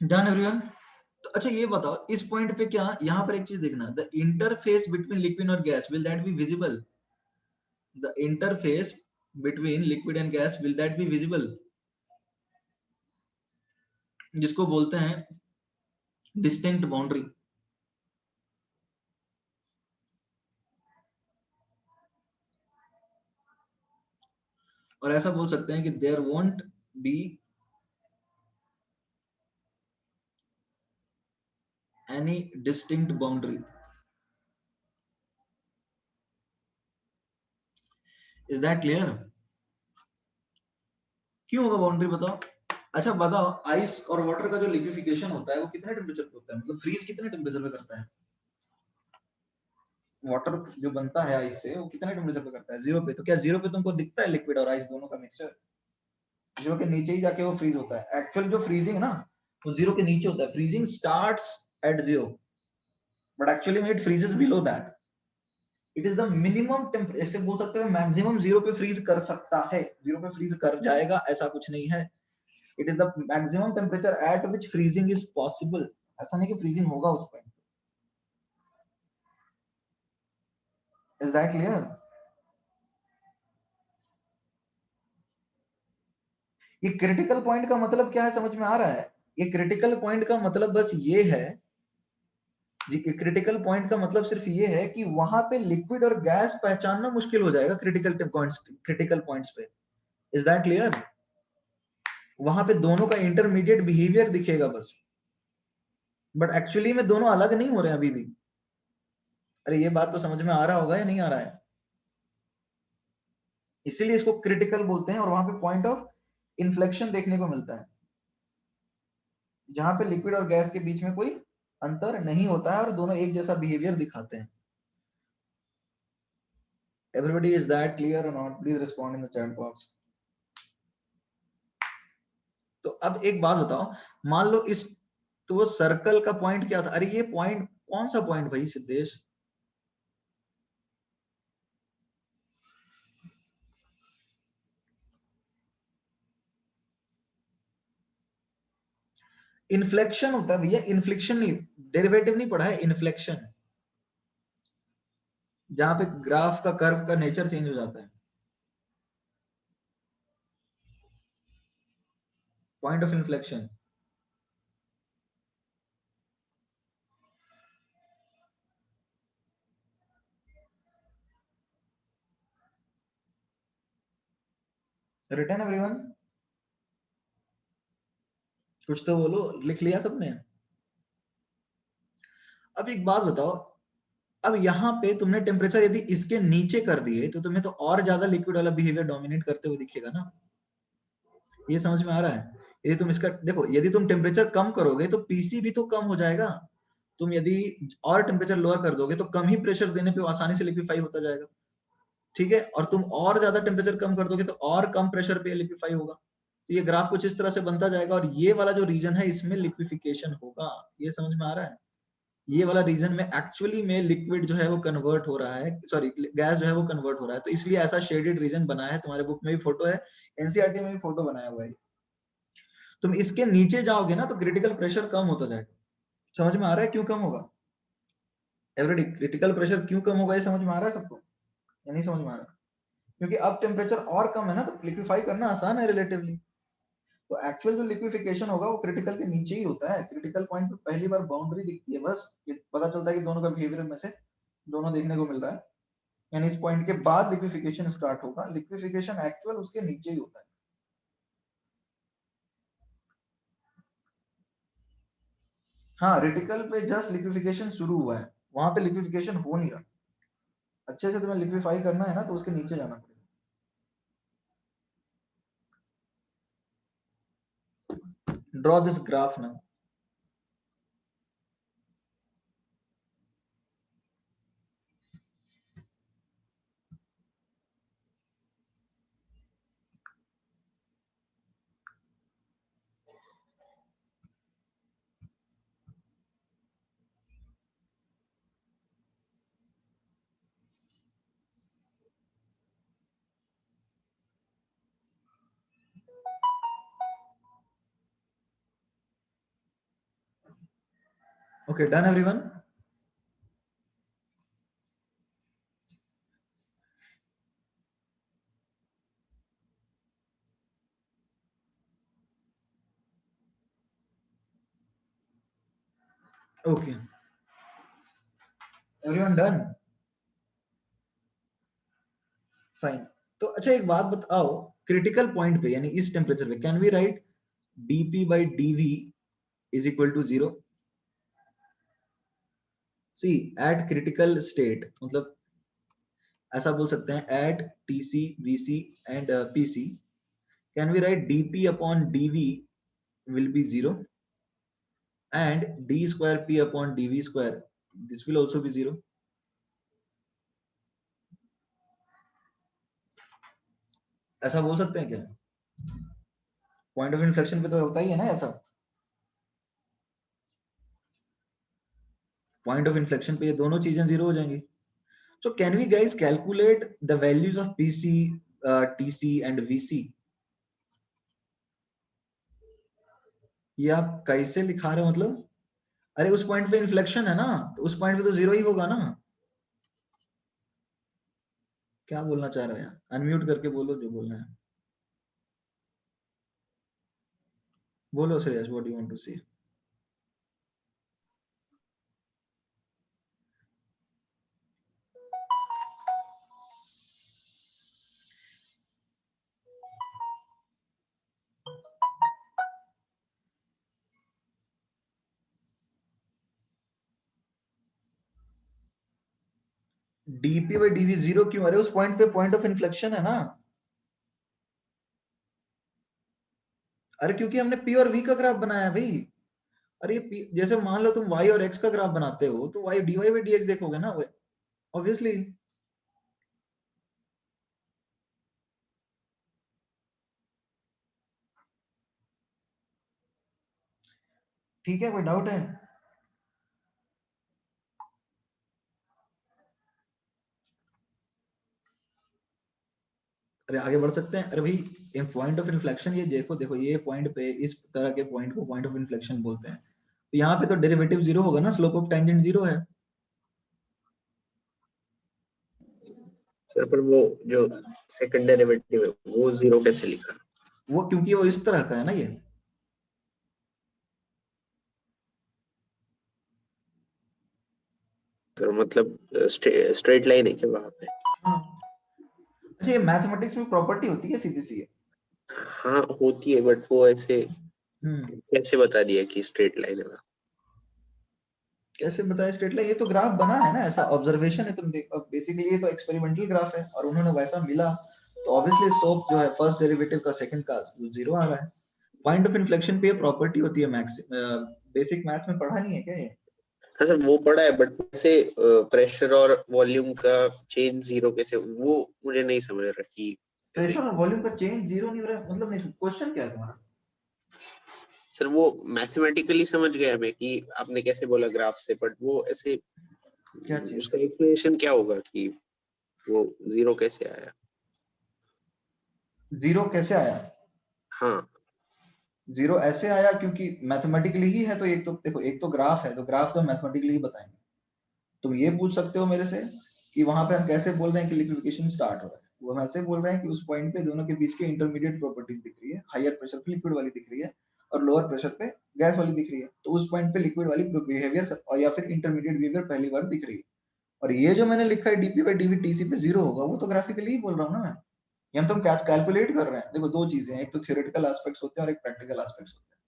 Done everyone? तो अच्छा ये बताओ, इस पॉइंट पे क्या, यहाँ पर एक चीज देखना, द इंटरफेस बिटवीन लिक्विड और gas, will that be visible? the interface between liquid and gas, will that be visible? जिसको बोलते हैं distinct boundary. और ऐसा बोल सकते हैं कि there won't be any distinct boundary. Is that clear? क्यों होगा बाउंड्री बताओ? अच्छा बताओ, आइस और वाटर का जो लिक्विफिकेशन होता है वो कितने टेम्परेचर पे होता है, मतलब फ्रीज कितने टेम्परेचर पे करता है? वाटर जो बनता है आइस से वो कितने टेम्परेचर पे करता है? 0 पे। तो क्या 0 पे तुमको दिखता है लिक्विड और आइस दोनों का मिक्सचर? 0 के नीचे ही जाके वो फ्रीज होता है। एक्चुअल जो फ्रीजिंग है ना वो 0 के नीचे होता है। Freezing starts at 0 but actually में it freezes below that. It is the minimum temperature, ऐसे बोल सकते हो मैक्सिमम 0 पे फ्रीज कर सकता है। 0 पे फ्रीज कर जाएगा ऐसा कुछ नहीं है। It is the maximum temperature at which freezing is possible. ऐसा नहीं कि फ्रीजिंग होगा उस पर। Is that clear? ये क्रिटिकल पॉइंट का मतलब क्या है समझ में आ रहा है? ये क्रिटिकल पॉइंट का मतलब बस ये है जी, क्रिटिकल पॉइंट का मतलब सिर्फ ये है कि वहां पे लिक्विड और गैस पहचानना मुश्किल हो जाएगा क्रिटिकल पॉइंट्स पे। Is that clear? वहां पे दोनों का इंटरमीडिएट बिहेवियर दिखेगा बस, बट एक्चुअली में दोनों अलग नहीं हो रहे हैं अभी भी। अरे ये बात तो समझ में आ रहा होगा या नहीं आ रहा है? इसीलिए इसको क्रिटिकल बोलते हैं और वहां पे पॉइंट ऑफ इन्फ्लेक्शन देखने को मिलता है जहां पे लिक्विड और गैस के बीच में कोई अंतर नहीं होता है और दोनों एक जैसा बिहेवियर दिखाते हैं। Everybody, is that clear or not? Please respond in the chat box. तो अब एक बात बताओ, मान लो इस, तो वो सर्कल का पॉइंट क्या था? अरे ये पॉइंट कौन सा पॉइंट भाई सिद्धेश? इन्फ्लेक्शन होता है भैया, इन्फ्लेक्शन नहीं, डेरिवेटिव नहीं पढ़ा है, इन्फ्लेक्शन, जहां पे ग्राफ का कर्व का नेचर चेंज हो जाता है। Point of inflection. Return everyone, कुछ तो बोलो, लिख लिया सबने? अब एक बात बताओ, अब यहाँ पे तुमने टेम्परेचर यदि इसके नीचे कर दिए तो तुम्हें तो और ज्यादा लिक्विड वाला बिहेवियर डोमिनेट करते हुए दिखेगा ना। ये समझ में आ रहा है? यदि तुम इसका देखो, यदि तुम टेम्परेचर कम करोगे तो पीसी भी तो कम हो जाएगा। तुम यदि और टेम्परेचर लोअर कर दोगे तो कम ही प्रेशर देने पे आसानी से लिक्विफाई होता जाएगा, ठीक है? और तुम और ज्यादा टेम्परेचर कम कर दोगे तो और कम प्रेशर पे लिक्विफाई होगा। तो ये ग्राफ कुछ इस तरह से बनता जाएगा और ये वाला जो रीजन है इसमें लिक्विफिकेशन होगा। ये समझ में आ रहा है? ये वाला रीजन में एक्चुअली में लिक्विड जो है वो कन्वर्ट हो रहा है, सॉरी गैस जो है वो कन्वर्ट हो रहा है। तो इसलिए ऐसा शेडेड रीजन बना है, तुम्हारे बुक में भी फोटो है, एनसीईआरटी में भी फोटो बनाया हुआ है। तुम इसके नीचे जाओगे ना तो क्रिटिकल प्रेशर कम होता जाएगा। समझ में आ रहा है क्यों कम होगा? एवरीडी, क्रिटिकल प्रेशर क्यों कम होगा ये समझ में आ रहा है सबको या नहीं समझ में आ रहा? क्योंकि अब टेम्परेचर और कम है ना तो लिक्विफाई करना आसान है रिलेटिवली। तो एक्चुअल जो लिक्विफिकेशन होगा वो क्रिटिकल के नीचे ही होता है। क्रिटिकल पॉइंट पे पहली बार बाउंड्री दिखती है, बस ये पता चलता है कि दोनों का बिहेवियर में से दोनों देखने को मिल रहा है। यानी इस पॉइंट के बाद लिक्विफिकेशन स्टार्ट होगा। लिक्विफिकेशन एक्चुअल उसके नीचे ही होता है। हाँ, रेटिकल पे जस्ट लिक्विफिकेशन शुरू हुआ है, वहां पे लिक्विफिकेशन हो नहीं रहा। अच्छे से तुम्हें लिक्विफाई करना है ना तो उसके नीचे जाना पड़ेगा। Draw this graph now. Okay, done everyone? Okay, everyone done, fine. तो अच्छा एक बात बताओ, क्रिटिकल पॉइंट पे यानी इस टेम्परेचर पे can we write dp by dv is equal to 0? C at critical state, मतलब ऐसा बोल सकते हैं at tc vc and pc, can we write dp upon dv will be 0 and d square p upon dv square, this will also be 0? ऐसा बोल सकते हैं क्या? पॉइंट ऑफ इन्फ्लेक्शन पे तो होता ही है ना ऐसा, पॉइंट ऑफ इन्फ्लेक्शन पे ये दोनों चीजें 0 हो जाएंगी। So can we guys calculate the values of PC, TC and VC? ये आप कैसे लिखा रहे हो मतलब? अरे उस पॉइंट पे इन्फ्लेक्शन है ना, तो उस पॉइंट पे तो 0 ही होगा ना। क्या बोलना चाह रहे हैं? अनम्यूट करके बोलो जो बोलना है, बोलो Shreyas, what you want to say. Dp by dv 0 क्यों? अरे उस पॉइंट पे पॉइंट ऑफ इन्फ्लेक्शन है ना। अरे क्योंकि हमने पी और वी का ग्राफ बनाया भाई। अरे जैसे मान लो तुम y और x का ग्राफ बनाते हो तो y dy by dx देखोगे ना, ऑब्वियसली। ठीक है, कोई डाउट है? अरे आगे बढ़ सकते हैं। अरे भाई पॉइंट ऑफ इन्फ्लेक्शन ये देखो, देखो ये पॉइंट पे इस तरह के पॉइंट को पॉइंट ऑफ इन्फ्लेक्शन बोलते हैं। तो यहाँ पे तो डेरिवेटिव 0 होगा ना, स्लोप ऑफ टेंजेंट 0 है। सर पर वो जो सेकंड डेरिवेटिव है वो 0 कैसे लिखा? वो क्योंकि वो इस तरह का है ना ये। तो मतलब स्ट्रेट लाइन है क्या वहां पे? हाँ। अच्छा ये मैथमेटिक्स में प्रॉपर्टी होती है सीधी सी। हाँ होती है, बट वो ऐसे हम्म, कैसे बता दिया कि स्ट्रेट लाइन है? कैसे बताया स्ट्रेट लाइन? ये तो ग्राफ बना है ना, ऐसा ऑब्जर्वेशन है। तुम देख, बेसिकली ये तो एक्सपेरिमेंटल ग्राफ है और उन्होंने वैसा मिला, तो ऑब्वियसली स्लोप जो है फर्स्ट डेरिवेटिव का सेकंड का 0 आ रहा है। पॉइंट ऑफ इन्फ्लेक्शन पे ये प्रॉपर्टी होती है, मैथ्स बेसिक मैथ्स में पढ़ा नहीं है क्या ये? हाँ सर वो पढ़ा है, बट कैसे प्रेशर और वॉल्यूम का चेंज 0 कैसे, वो मुझे नहीं समझ रहा कि प्रेशर और वॉल्यूम का चेंज 0 नहीं हो रहा है, मतलब नहीं, क्वेश्चन क्या है तुम्हारा? सर वो मैथमेटिकली समझ गया मैं कि आपने कैसे बोला ग्राफ से, बट वो ऐसे क्या चीज? उसका एक्सप्लेनेशन क्या होगा कि वो 0 कैसे आया? 0 कैसे आया? हाँ 0 ऐसे आया क्योंकि मैथमेटिकली ही है। तो एक तो देखो, एक तो ग्राफ है, तो ग्राफ तो मैथमेटिकली ही बताएंगे। तुम ये पूछ सकते हो मेरे से कि वहां पे हम कैसे बोल रहे हैं कि लिक्विफिकेशन स्टार्ट हो रहा है। वो हम ऐसे बोल रहे हैं कि उस पॉइंट पे दोनों के बीच के इंटरमीडिएट प्रॉपर्टीज दिख रही है, हायर प्रेशर पे लिक्विड वाली दिख रही है और लोअर प्रेशर पे गैस वाली दिख रही है। तो उस पॉइंट पे लिक्विड वाली बिहेवियर और या फिर इंटरमीडिएट बिहेवियर पहली बार दिख रही है। और ये जो मैंने लिखा है डीपी बाई डीवी टीसी पे 0 होगा, वो तो ग्राफिकली ही बोल रहा हूँ ना मैं। ये हम तुम कैलकुलेट कर रहे हैं। देखो दो चीजें हैं, एक तो थ्योरेटिकल एस्पेक्ट्स होते हैं और एक प्रैक्टिकल एस्पेक्ट्स होते हैं।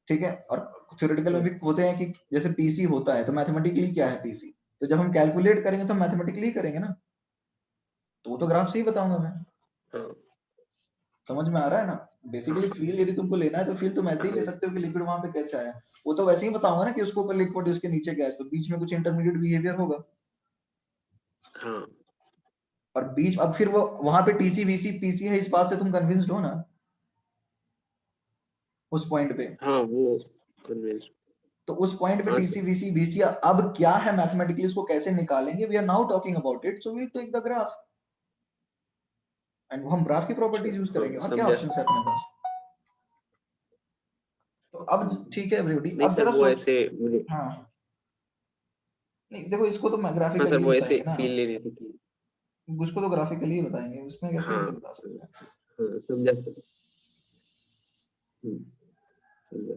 ठीक है, और थ्योरेटिकल में भी होते हैं कि जैसे पीसी होता है तो मैथमेटिकली क्या है पीसी, तो जब हम कैलकुलेट करेंगे तो मैथमेटिकली करेंगे ना, तो वो तो ग्राफ से ही बताऊंगा मैं। हाँ समझ में आ रहा है ना? बेसिकली फील यदि तुमको लेना है तो फील तुम ऐसे ही ले सकते हो कि लिक्विड वहां पे कैसे आया। वो तो वैसे ही बताऊंगा ना कि उसके ऊपर लिक्विड उसके नीचे गैस, तो बीच में कुछ इंटरमीडिएट बिहेवियर होगा। हाँ और बीच अब फिर वो वहां पे टीसी वीसी पीसी है, इस बात से तुम कन्विंस्ड हो ना उस पॉइंट पे? हाँ वो कन्विंस। तो उस पॉइंट पे हाँ टीसी सर वीसी बीसी अब क्या है मैथमेटिकली, इसको कैसे निकालेंगे, we are now talking about it, so we will take the graph and हम ग्राफ की प्रॉपर्टीज यूज हाँ करेंगे। और क्या समझा। ऑप्शन है अपने पास? तो अब ठीक है एवरीबॉडी, नहीं अब सर जरा वो सोच। ऐसे मुझे, हाँ, नहीं देखो इसको तो मैं हाँ सर ग्राफिकली ही वो ऐसे बताएंगे ना, फील लेने थे कि उसको तो ग्राफिकली ही बताएंगे, उसमें कैसे हाँ ऐसे बता सकते हैं। हाँ समझा सर। समझा।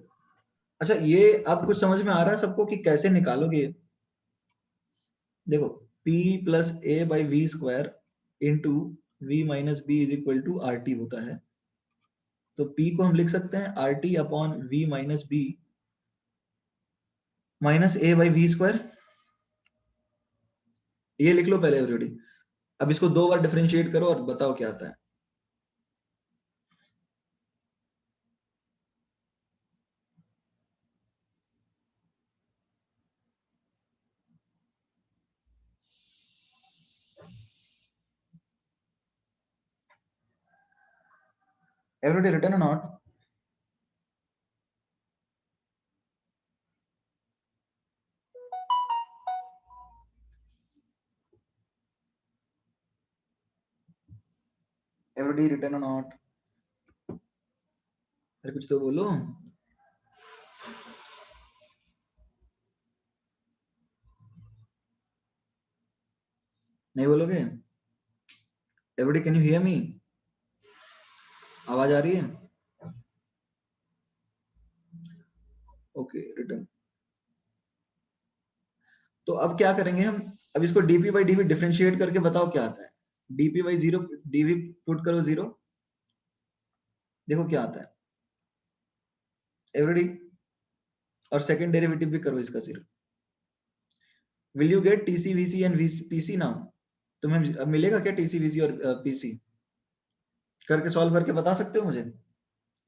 अच्छा ये अब कुछ समझ में आ रहा है सबको कि कैसे निकालोगे? देखो p plus A by V square into V minus B is equal to R T होता है। तो p को हम लिख सकते हैं R T upon V minus B minus A by V square. ये लिख लो पहले एवरीबॉडी। अब इसको 2 बार डिफरेंशिएट करो और बताओ क्या आता है। एवरीबॉडी रिटन और नॉट? एवरीबॉडी रिटन और नॉट? अरे कुछ तो बोलो। नहीं बोलोगे? Everybody can you hear me? आवाज आ रही है? Okay written. तो अब क्या करेंगे हम? अब इसको डीपी बाई डीवी डिफरेंशिएट करके बताओ क्या आता है। Dp by zero dv put करो जीरो, देखो क्या आता है एवरीबॉडी। और सेकंड डेरिवेटिव भी करो इसका zero. Will you get TC VC and PC now? तुम्हें अब मिलेगा क्या टीसी वीसी और पीसी? करके सॉल्व करके बता सकते हो मुझे,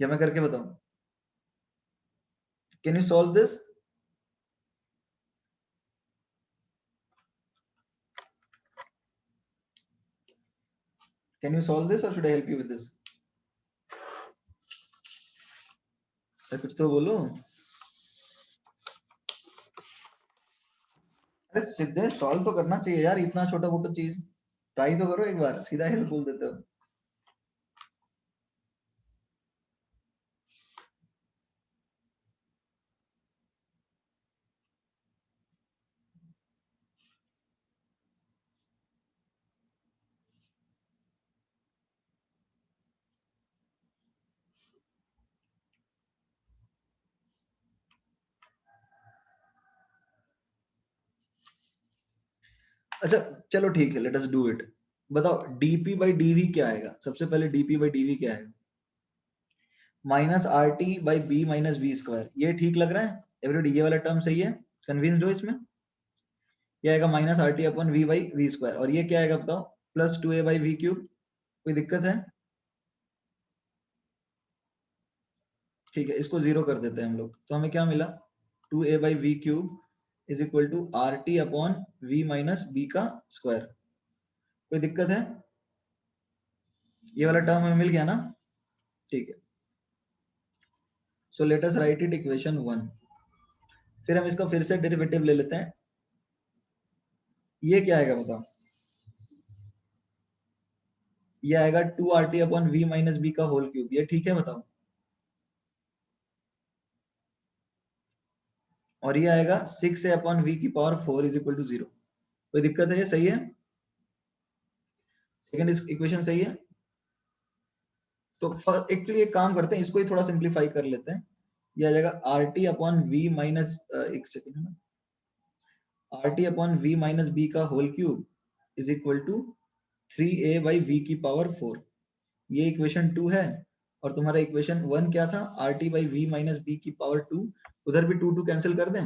या मैं करके बताऊं? Can you solve this? Can you solve this or should I help you with this? कुछ तो बोलो। अरे सीधे सॉल्व तो करना चाहिए यार, इतना छोटा मोटा चीज ट्राई तो करो एक बार, सीधा हेल्प बोल देते हो। अच्छा चलो ठीक है, लेट अस डू इट। बताओ dp बाई dv क्या आएगा? सबसे पहले dp बाई dv क्या आएगा? Minus R T by B minus B square. ये ठीक लग रहा है एवरीबॉडी? ये वाला टर्म सही है? कन्विंस्ड हो इसमें? ये आएगा minus R T upon V by V square. और ये क्या आएगा बताओ? Plus two A by V cube. कोई दिक्कत है? ठीक है, इसको जीरो कर देते हैं हम लोग। तो हमें क्या मिला? Two A by V cube is equal to R T upon V minus B का स्क्वायर। कोई दिक्कत है? ये वाला टर्म हमें मिल गया ना? ठीक है, so let us write it equation 1। फिर हम इसका फिर से डेरिवेटिव ले लेते हैं। ये क्या आएगा बताओ? ये आएगा two R T upon V minus B का होल क्यूब। ये ठीक है बताओ? और ये आएगा सिक्स ए अपॉन वी की power four is equal to zero. कोई दिक्कत है? ये सही है? सेकंड इक्वेशन सही है? तो एक्चुअली एक काम करते हैं, इसको ही थोड़ा सिंप्लीफाई कर लेते हैं। ये आ जाएगा R T upon V minus, एक सेकेंड है, R T upon V minus B का whole cube is equal to three A by V की पावर फोर। ये इक्वेशन 2 है। और तुम्हारा इक्वेशन 1 क्या था? R T by V minus B की पावर 2। उधर भी 2 2 कैंसिल कर दें?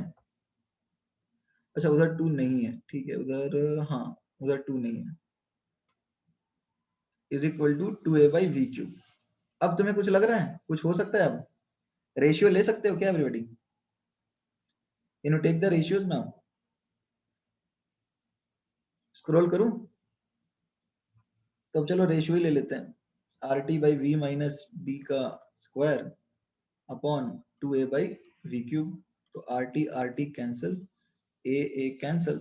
अच्छा उधर 2 नहीं है, ठीक है उधर, हाँ उधर 2 नहीं है, is equal to two A by V cube. अब तुम्हें कुछ लग रहा है कुछ हो सकता है? अब रेशियो ले सकते हो क्या everybody? Can you take the ratios now? Scroll करूं? तो अब चलो रेशियो ही ले लेते हैं। R T by V minus B का square upon two A by V cube. तो R T cancel, A cancel,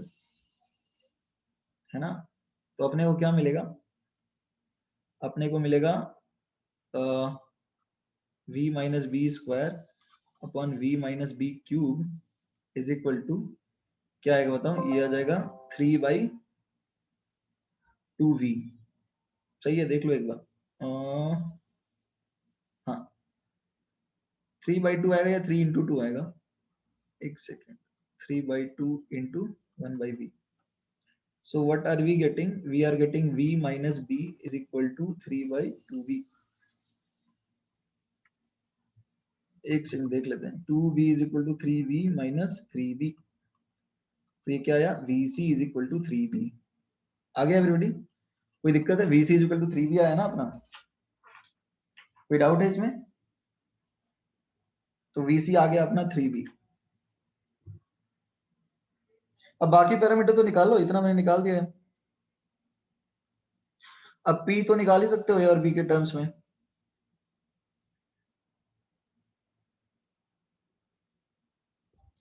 है ना? तो अपने को क्या मिलेगा? अपने को मिलेगा V minus B square upon V minus B cube is equal to क्या आएगा बताओ? ये आ जाएगा थ्री बाई टू वी। सही है? देख लो एक बार। हाँ 3/2 आएगा या 3/2 आएगा? एक second, 3/2 into 1/v. So what are we getting? We are getting v minus b is equal to 3/2v. एक सेकंड देख लेते हैं, 2v is equal to 3v minus 3v. तो ये क्या आया? vc is equal to 3v. आ गया एवरीबॉडी? कोई दिक्कत है? vc is equal to 3v आया ना अपना? कोई डाउट है इसमें? तो vc आ गया अपना 3v. अब बाकी पैरामीटर तो निकाल लो, इतना मैंने निकाल दिया है. अब p तो निकाल ही सकते हो a और b के टर्म्स में.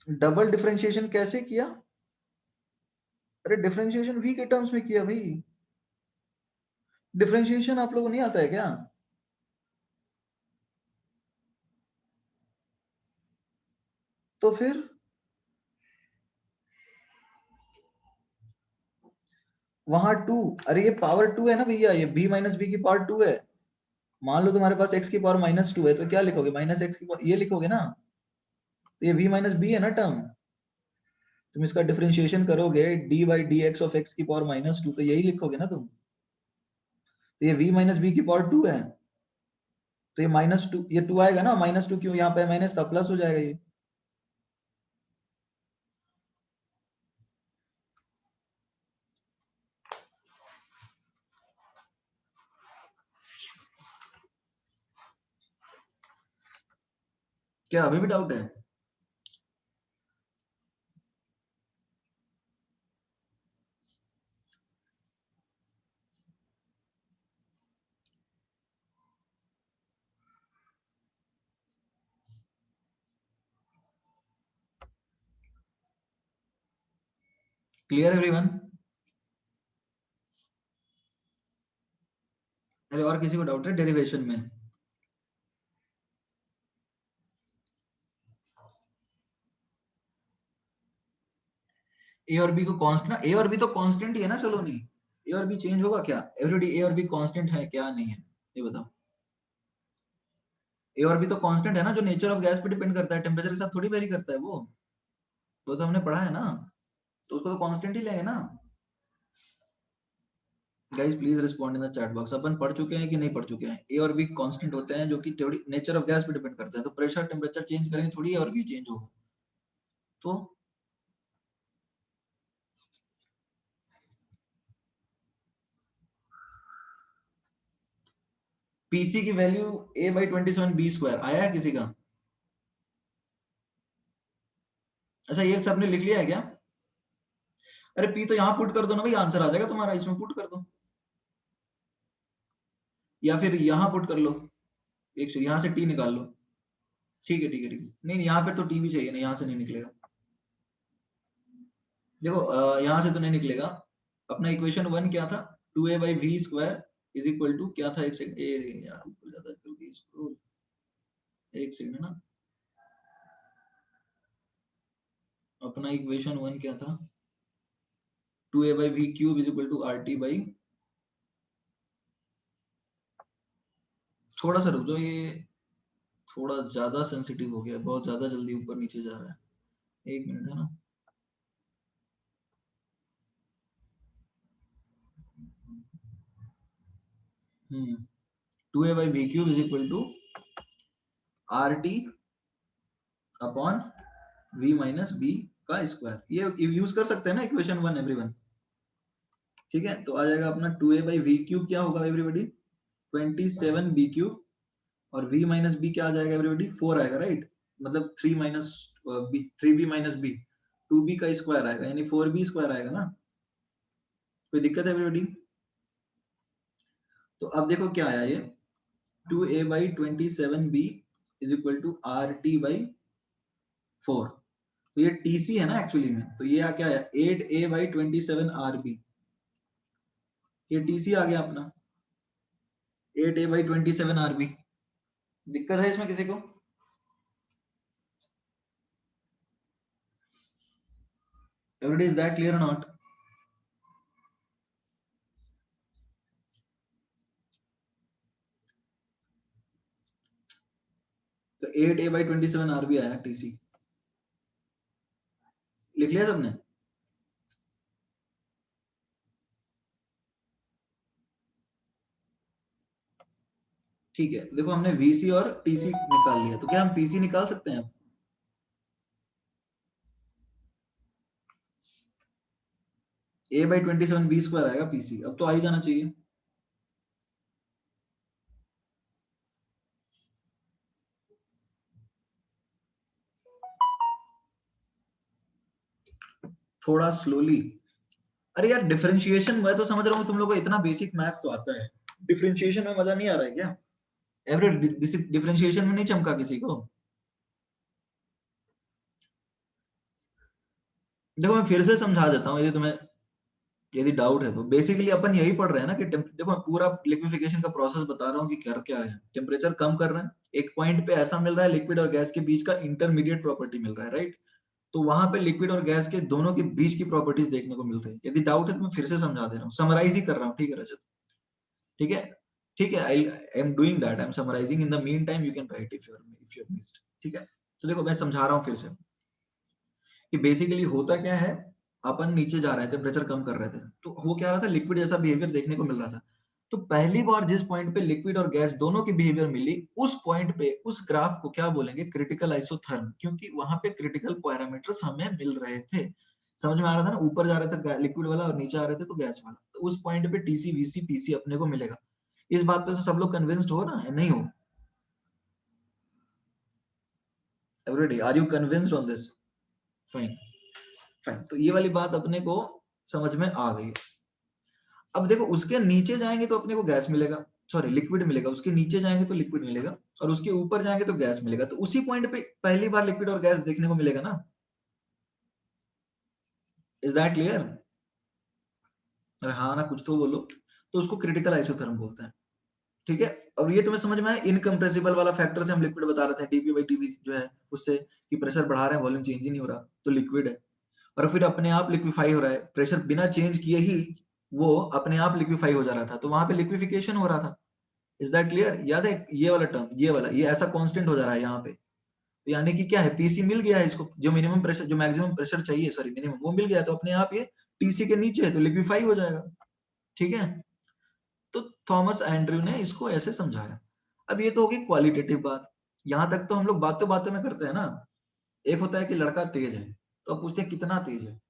डबल डिफरेंशिएशन कैसे किया? अरे डिफरेंशिएशन v के टर्म्स में किया भाई. डिफरेंशिएशन आप लोगों को नहीं आता है क्या? तो फिर वहां 2, अरे ये पावर 2 है ना भैया, ये b माइनस बी की पावर 2 है. मान लो तुम्हारे पास x की पावर -2 है, तो क्या लिखोगे? माइनस एक्स की पावर, ये लिखोगे ना. तो ये v माइनस बी है ना टर्म. तुम इसका डिफरेंशिएशन करोगे dy dx ऑफ x की पावर -2, तो यही लिखोगे ना तुम. तो ये v माइनस बी की पावर 2 है, तो ये -2, ये 2 आएगा ना. -2 क्यों? यहाँ पे माइनस था, प्लस हो जाएगा ये. क्या अभी भी डाउट है? Clear everyone? अरे और किसी को डाउट है डेरिवेशन में? ए और बी को कांस्टेंट ना, ए और बी तो कांस्टेंट ही है ना. चलो नहीं, ए और बी चेंज होगा क्या? एवरीबॉडी ए और बी कांस्टेंट है क्या? नहीं है, ये बताओ. ए और बी तो कांस्टेंट है ना, जो नेचर ऑफ गैस पे डिपेंड करता है, टेम्परेचर के साथ थोड़ी वेरी करता है वो. वो तो हमने पढ़ा है ना, तो उसको तो कांस्टेंट ही लेंगे ना. Guys please respond in the chat box. अपन पढ़ चुके हैं कि नहीं पढ़ चुके हैं? ए और बी कांस्टेंट होते हैं, जो कि थोड़ी नेचर ऑफ गैस पे डिपेंड करता है. तो प्रेशर टेम्परेचर चेंज करेंगे थोड़ी ए और बी चेंज होगा. तो पीसी की वैल्यू a/27b² आया है किसी का? अच्छा ये सबने लिख लिया है क्या? अरे पी तो यहाँ पुट कर दो ना भाई, आंसर आ जाएगा तुम्हारा. इसमें पुट कर दो, या फिर यहाँ पुट कर लो. एक यहाँ से टी निकाल लो. ठीक है ठीक है ठीक है. नहीं नहीं, यहाँ फिर तो टी भी चाहिए ना, यहाँ से नहीं निकलेगा. देखो यहाँ से तो नहीं निकलेगा. अपना इक्वेशन 1 क्या था? 2a/v² इज इक्वल टू क्या था? एक सेकंड, यार ऊपर ज्यादा जल्दी स्क्रॉल. एक सेकंड ना. अपना इक्वेशन 1 क्या था? 2a/v³ is equal to RT by, थोड़ा सा रुक जाओ, ये थोड़ा ज्यादा सेंसिटिव हो गया, बहुत ज्यादा जल्दी ऊपर नीचे जा रहा है. एक मिनट है ना. हम्म 2a/v³ is equal to RT upon v minus B का स्क्वायर. ये यूज कर सकते हैं ना इक्वेशन 1 एवरीवन. ठीक है, तो आ जाएगा अपना 2a/v³ क्या होगा एवरीबॉडी? 27b³ और v माइनस बी क्या आ जाएगा एवरीबॉडी? 4 आएगा राइट. मतलब 3 minus B, 3b minus B, 2b का स्क्वायर आएगा, यानी 4b² आएगा ना. कोई दिक्कत है एवरीबॉडी? तो अब देखो क्या आया ये, 2a/27b is equal to RT/4. तो ये TC है ना एक्चुअली में. तो ये क्या है? 8a/27RB. ये TC आ गया अपना 8a/27RB. दिक्कत है इसमें किसी को? Everybody, is that clear or not? तो 8A/27 RB आया TC, लिख लिया सबने? ठीक है, देखो हमने VC और TC निकाल लिया, तो क्या हम PC निकाल सकते हैं? A/27 B² आएगा PC, अब तो आ ही जाना चाहिए। थोड़ा स्लोली। अरे यार डिफरेंशिएशन, मैं तो समझ रहा हूँ तुम लोग को इतना बेसिक मैथ्स तो आता है, डिफरेंशिएशन में मजा नहीं आ रहा है क्या? एवरेज डिफरेंशिएशन में नहीं चमका किसी को? देखो मैं फिर से समझा देता हूँ, यदि डाउट है तो। बेसिकली अपन यही पढ़ रहे हैं ना कि देखो मैं पूरा लिक्विफिकेशन का प्रोसेस बता रहा हूँ कि कर क्या है। टेम्परेचर कम कर रहे हैं, एक पॉइंट पे ऐसा मिल रहा है लिक्विड और गैस के बीच का इंटरमीडिएट प्रॉपर्टी मिल रहा है, राइट? तो वहां पे लिक्विड और गैस के दोनों के बीच की प्रॉपर्टीज देखने को मिल रही है। यदि डाउट है तो मैं फिर से समझा दे रहा हूँ, समराइज ही कर रहा हूँ, ठीक है रजत? ठीक है, ठीक है, I am doing that, I am summarising, in the meantime you can write if you have missed. ठीक है, तो देखो मैं समझा रहा हूँ फिर से कि बेसिकली होता क्या है, अपन नीचे जा रहे थे, टेम्परेचर कम कर रहे थे, तो हो क्या रहा था, लिक्विड जैसा बिहेवियर देखने को मिल रहा था। तो पहली बार जिस पॉइंट पे लिक्विड और गैस दोनों की बिहेवियर मिली, उस पॉइंट पे उस ग्राफ को क्या बोलेंगे, क्रिटिकल आइसोथर्म, क्योंकि वहां पे क्रिटिकल पैरामीटर्स हमें मिल रहे थे। समझ में आ रहा था ना, ऊपर जा रहा था लिक्विड वाला और नीचे आ रहे थे तो गैस वाला, तो उस पॉइंट पे TC VC PC अपने को मिलेगा। इस बात पे तो सब लोग कन्विंस्ड हो ना, नहीं हो? Everybody, are you convinced on this? Fine, fine, तो ये वाली बात अपने को समझ में आ गई है। अब देखो उसके नीचे जाएंगे तो अपने को गैस मिलेगा, सॉरी लिक्विड मिलेगा, उसके नीचे जाएंगे तो लिक्विड मिलेगा, और उसके ऊपर जाएंगे तो गैस मिलेगा। तो उसी पॉइंट पे पहली बार लिक्विड और गैस देखने को मिलेगा ना। Is that clear? अरे हाँ ना, कुछ तो बोलो। तो उसको क्रिटिकल आइसोथर्म बोलते हैं। ठीक है, और ये तुम्हें समझ में आया, इनकम्प्रेसिबल वाला फैक्टर से हम लिक्विड बता रहे थे, dP/dV जो है उससे, कि प्रेशर बढ़ा रहे हैं वॉल्यूम चेंज ही नहीं हो रहा, तो लिक्विड है। और फिर अपने आप लिक्विफाई हो रहा है, प्रेशर बिना चेंज किए ही वो अपने आप लिक्विफाई हो जा रहा था, तो वहां पे लिक्विफिकेशन हो रहा था। Is that clear? याद है ये वाला टर्म, ये वाला, ये ऐसा कांस्टेंट हो जा रहा है यहाँ पे, तो यानी कि क्या है, पीसी मिल गया है इसको, जो मिनिमम प्रेशर, जो मैक्सिमम प्रेशर चाहिए, सॉरी मिनिमम, वो मिल गया, तो अपने आप ये टीसी के नीचे है तो लिक्विफाई हो जाएगा। ठीक है, तो थॉमस एंड्रयू ने इसको ऐसे समझाया। अब ये तो होगी क्वालिटेटिव बात, यहां तक तो हम लोग बातों बातों में करते हैं ना। एक होता है कि लड़का तेज है, तो अब पूछते हैं कितना तेज है।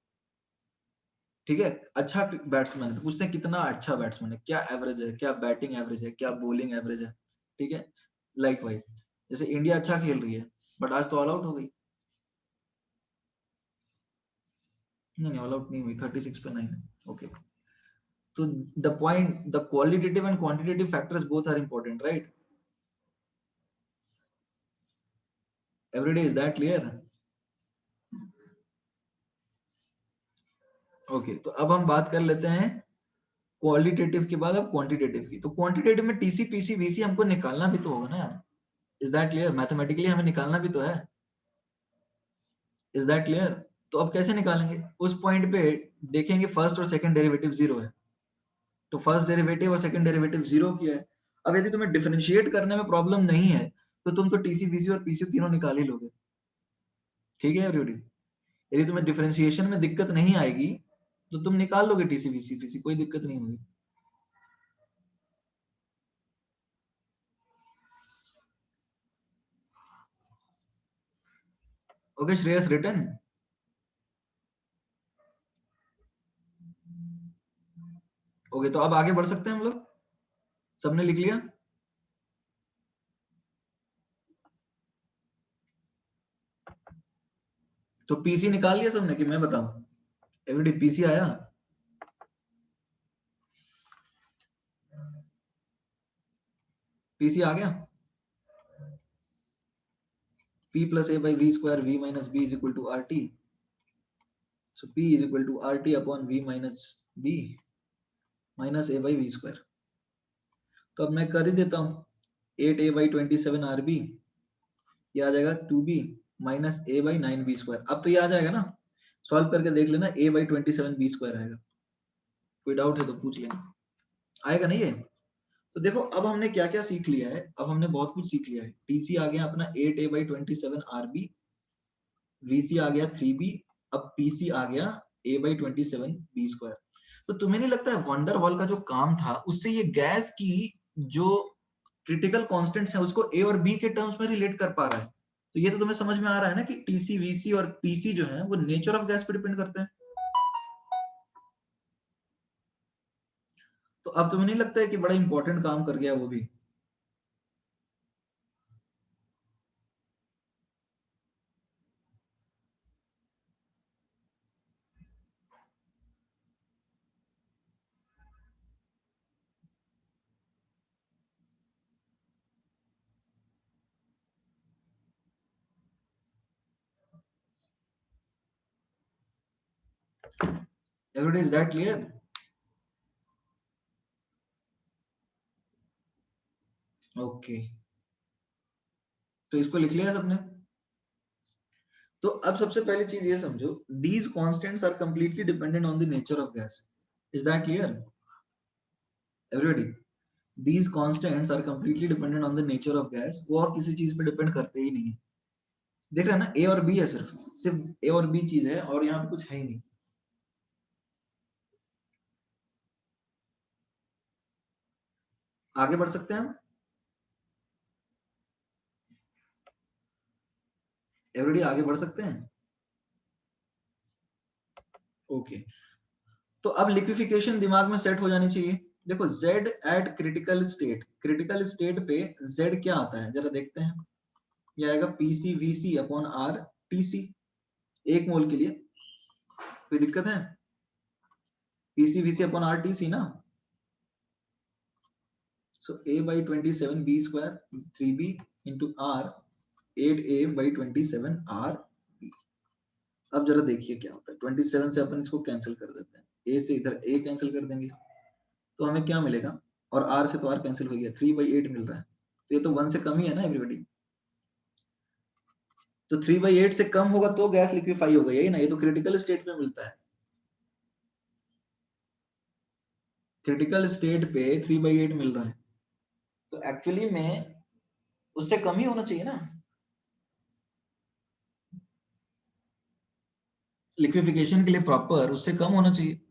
ठीक है, अच्छा बैट्समैन है तो पूछते हैं कितना अच्छा बैट्समैन है, क्या एवरेज है, क्या बैटिंग एवरेज है, क्या बॉलिंग एवरेज है। ठीक है, लाइक वाइज, जैसे इंडिया अच्छा खेल रही है बट आज तो ऑल आउट हो गई। नहीं ऑल आउट नहीं हुई, 36 पे 9। ओके, तो the point, the qualitative and quantitative factors both are important, right? Everyday, is that clear? Okay, तो अब हम बात कर लेते हैं क्वालिटेटिव के बाद अब क्वांटिटेटिव की। तो क्वांटिटेटिव में टीसी पीसी वीसी हमको निकालना भी तो होगा ना यार। Is that clear? मैथमेटिकली हमें निकालना भी तो है। Is that clear? तो अब कैसे निकालेंगे, उस पॉइंट पे देखेंगे फर्स्ट और सेकंड डेरिवेटिव जीरो है, तो फर्स्ट डेरिवेटिव और सेकंड डेरिवेटिव जीरो किया है। अब यदि तुम्हें डिफरेंशिएट करने में प्रॉब्लम नहीं है तो तुम तो टीसी वीसी और पीसी तीनों निकाल ही लोगे। ठीक है एवरीबॉडी, यदि तुम्हें डिफरेंशिएशन में दिक्कत नहीं आएगी तो तुम निकाल लोगे टीसी वीसी पीसी, कोई दिक्कत नहीं होगी। Okay Shreyas, written? ओके, तो अब आगे बढ़ सकते हैं हम लोग, सबने लिख लिया? तो पीसी निकाल लिया सबने कि मैं बताऊं? एवरीबॉडी पीसी आया? पीसी आ गया? P plus A by V square V minus B is equal to RT. So P is equal to RT upon V minus B minus A by V square. तो अब मैं कर ही देता हूँ, 8A/27 RB, ये आ जाएगा 2B minus A/9B square। अब तो ये आ जाएगा ना, सॉल्व करके देख लेना, A/27 B square आएगा। कोई डाउट है तो पूछ लेना, आएगा नहीं ये? तो देखो अब हमने क्या क्या सीख लिया है, अब हमने बहुत कुछ सीख लिया है। टीसी आ गया अपना 8a/27 आरबी, वीसी आ गया 3b, अब पीसी आ गया a/27 बी स्क्वायर। तो तुम्हें नहीं लगता है वंडर वॉल का जो काम था उससे ये गैस की जो क्रिटिकल कॉन्स्टेंट्स है उसको ए और बी के टर्म्स में रिलेट कर पा रहा है? तो ये तो तुम्हें समझ में आ रहा है ना कि टीसी, वीसी और पीसी जो है वो नेचर ऑफ गैस पे डिपेंड करते हैं। तो अब तुम्हें नहीं लगता है कि बड़ा इंपॉर्टेंट काम कर गया वो भी? Everybody, is that clear? Okay, तो इसको लिख लिया सबने? तो अब सबसे पहली चीज ये समझो, these constants are completely dependent on the nature of gas. Is that clear? Everybody, these constants are completely dependent on the nature of gas. वो और किसी चीज पे डिपेंड करते ही नहीं है। देख रहे हैं ना, ए और बी है, सिर्फ ए और बी चीज है और यहाँ पे कुछ है ही नहीं। आगे बढ़ सकते हैं हम? एवरीडी आगे बढ़ सकते हैं? ओके, तो अब लिक्विफिकेशन दिमाग में सेट हो जानी चाहिए। देखो Z एट क्रिटिकल स्टेट पे Z क्या आता है जरा देखते हैं। ये आएगा PCVC अपॉन R TC, 1 मोल के लिए। कोई दिक्कत है? PCVC अपॉन R TC ना। So A/27 B square 3B into R 8A/27 R B। अब जरा देखिए क्या होता है, 27 से अपन इसको कैंसिल कर देते हैं, A से इधर A कैंसिल कर देंगे तो हमें क्या मिलेगा, और R से तो R कैंसिल हो गया, 3/8 मिल रहा है। तो ये तो 1 से कम ही है ना एवरीबॉडी। तो 3/8 से कम होगा तो गैस लिक्विफाई होगा, यही ना। ये तो क्रिटिकल स्टेट में मिलता है, क्रिटिकल स्टेट पे 3/8 मिल रहा है, तो एक्चुअली में उससे कम ही होना चाहिए ना। लिक्विफिकेशन के लिए प्रॉपर उससे कम होना चाहिए।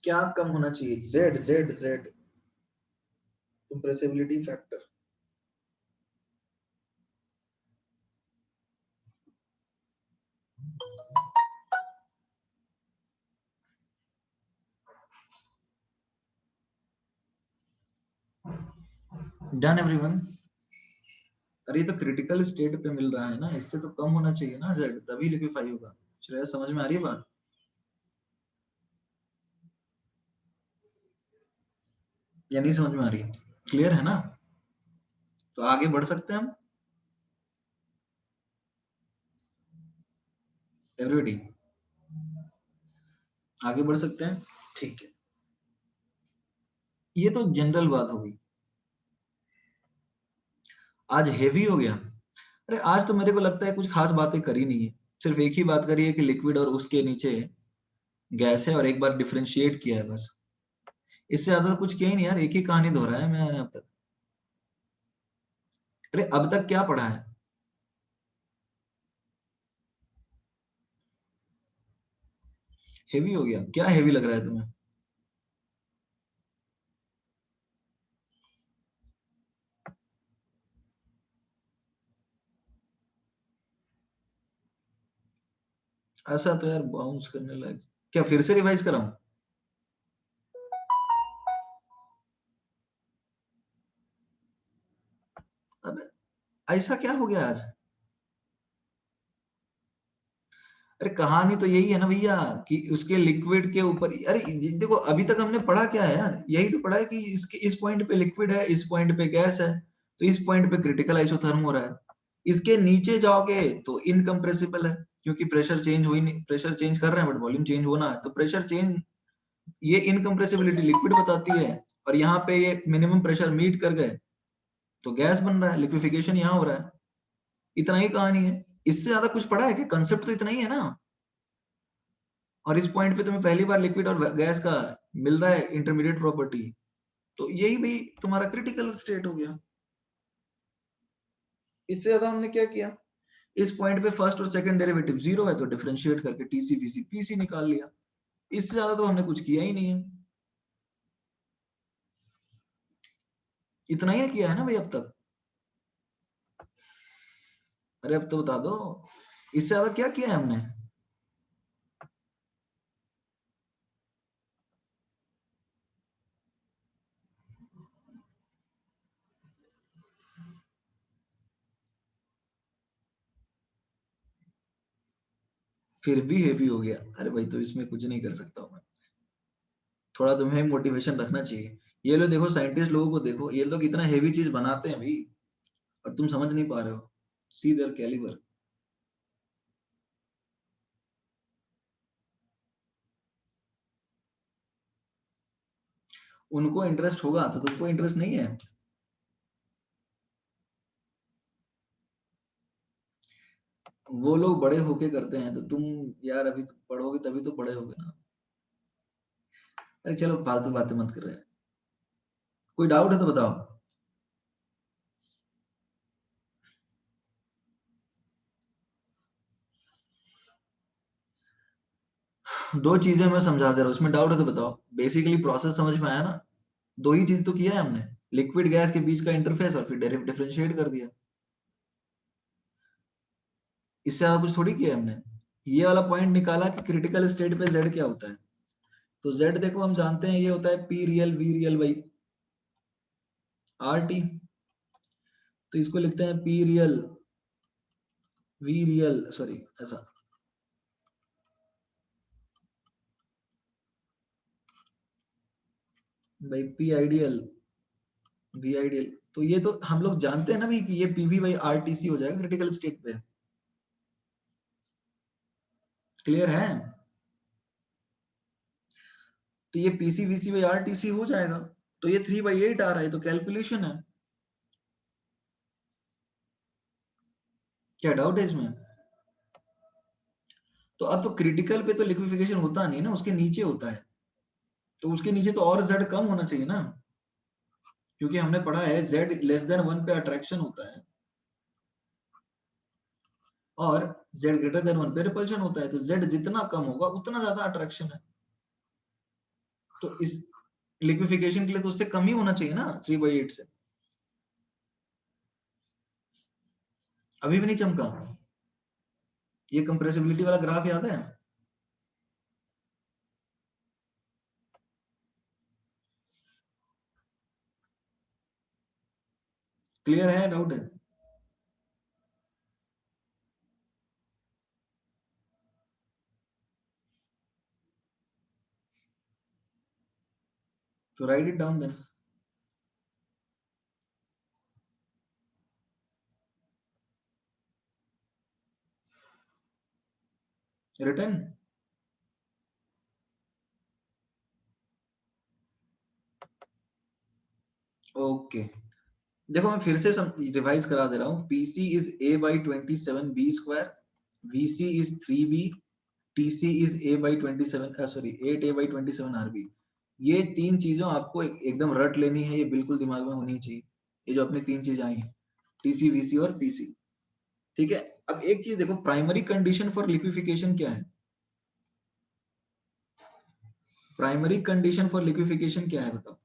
क्या कम होना चाहिए? Z compressibility factor. Done everyone? अरे ये तो क्रिटिकल स्टेट पे मिल रहा है ना, इससे तो कम होना चाहिए ना Z, तभी लिक्विफाई होगा। श्रेया समझ में आ रही है बात? या नहीं समझ में आ रही है? क्लियर है ना? तो आगे बढ़ सकते हैं हम एवरीबॉडी? आगे बढ़ सकते हैं, ठीक है। ये तो जनरल बात होगी। आज हेवी हो गया। अरे आज तो मेरे को लगता है कुछ खास बातें करी नहीं है, सिर्फ एक ही बात करी है कि लिक्विड और उसके नीचे गैस है और एक बार डिफरेंशिएट किया है बस। इससे ज्यादा तो कुछ किया ही नहीं यार, एक ही कहानी दोहराया है मैंने अब तक। अरे अब तक क्या पढ़ा है? हेवी हो गया? क्या हेवी लग रहा है तुम्हें? ऐसा तो यार बाउंस करने लायक, क्या फिर से रिवाइज कराऊं? अबे ऐसा क्या हो गया आज? अरे कहानी तो यही है ना भैया कि उसके लिक्विड के ऊपर, अरे देखो अभी तक हमने पढ़ा क्या है यार, यही तो पढ़ा है कि इसके इस पॉइंट पे लिक्विड है, इस पॉइंट पे गैस है, तो इस पॉइंट पे क्रिटिकल आइसोथर्म हो रहा है। इसके नीचे जाओगे तो इनकम्प्रेसिबल है, क्योंकि प्रेशर चेंज हो ही नहीं, प्रेशर चेंज कर रहे हैं बट वॉल्यूम चेंज होना है, तो प्रेशर चेंज, ये इनकम्प्रेसिबिलिटी लिक्विड बताती है, और यहाँ पे ये मिनिमम प्रेशर मीट कर गए तो गैस बन रहा है, लिक्विफिकेशन यहाँ हो रहा है। इतना ही कहानी है, इससे ज्यादा कुछ पढ़ा है कि कंसेप्ट तो इतना ही है ना। और इस पॉइंट पे तुम्हें पहली बार लिक्विड और गैस का मिल रहा है इंटरमीडिएट प्रॉपर्टी, तो यही भी तुम्हारा क्रिटिकल स्टेट हो गया। इससे ज्यादा हमने क्या किया, इस पॉइंट पे फर्स्ट और सेकंड डेरिवेटिव जीरो है तो डिफरेंशिएट करके टीसी वीसी पीसी निकाल लिया, इससे ज्यादा तो हमने कुछ किया ही नहीं है। इतना ही किया है ना भाई अब तक। अरे अब तो बता दो, इससे ज्यादा क्या किया है हमने। फिर भी हेवी हो गया, अरे भाई तो इसमें कुछ नहीं कर सकता हूँ मैं, थोड़ा तुम्हें मोटिवेशन रखना चाहिए। ये लोग देखो, साइंटिस्ट लोगों को देखो, ये लोग इतना हेवी चीज बनाते हैं भाई, और तुम समझ नहीं पा रहे हो। सी देयर कैलिबर। उनको इंटरेस्ट होगा तो तुमको इंटरेस्ट नहीं है। वो लोग बड़े होके करते हैं तो तुम, यार अभी तो पढ़ोगे तभी तो बड़े होगे ना। अरे चलो फालतू बातें मत कर रहे हैं, कोई डाउट है तो बताओ। दो चीजें मैं समझा दे रहा हूँ, उसमें डाउट है तो बताओ। बेसिकली प्रोसेस समझ में आया ना, दो ही चीज तो किया है हमने, लिक्विड गैस के बीच का इंटरफेस और फिर डिफरेंशिएट कर दिया, इससे ज्यादा कुछ थोड़ी किया है हमने। ये वाला पॉइंट निकाला कि क्रिटिकल स्टेट पे जेड क्या होता है, तो जेड देखो हम जानते हैं ये होता है P real V real by R T, तो इसको लिखते हैं P real V real, sorry ऐसा, by P ideal V ideal. तो ये तो हम लोग जानते हैं ना भी कि ये PV by R T C हो जाएगा क्रिटिकल स्टेट पे। क्लियर है, तो ये PC VC by R T C हो जाएगा, तो ये 3/8 आ रहा है, तो कैलकुलेशन है। क्या डाउट है इसमें। तो अब तो क्रिटिकल पे तो लिक्विफिकेशन होता नहीं ना, उसके नीचे होता है, तो उसके नीचे तो और जेड कम होना चाहिए ना, क्योंकि हमने पढ़ा है जेड लेस देन 1 पे अट्रैक्शन होता है और जेड ग्रेटर देन 1 पे रिपल्शन होता है, तो जेड जितना कम होगा उतना ज्यादा अट्रैक्शन है, तो इस लिक्विफिकेशन के लिए तो उससे कम ही होना चाहिए ना 3/8 से। अभी भी नहीं चमका, ये कंप्रेसिबिलिटी वाला ग्राफ याद है। क्लियर है, डाउट है। तो write it down then. Return, okay. देखो मैं फिर से रिवाइज करा दे रहा हूँ, PC is a by 27 b square, VC is 3b, TC is a by 27, sorry 8a by 27 RB. ये तीन चीजों आपको एकदम रट लेनी है, ये बिल्कुल दिमाग में होनी चाहिए, ये जो अपनी तीन चीजें आई हैं, टीसी वीसी और पीसी। ठीक है, अब एक चीज देखो, प्राइमरी कंडीशन फॉर लिक्विफिकेशन क्या है, प्राइमरी कंडीशन फॉर लिक्विफिकेशन क्या है बताओ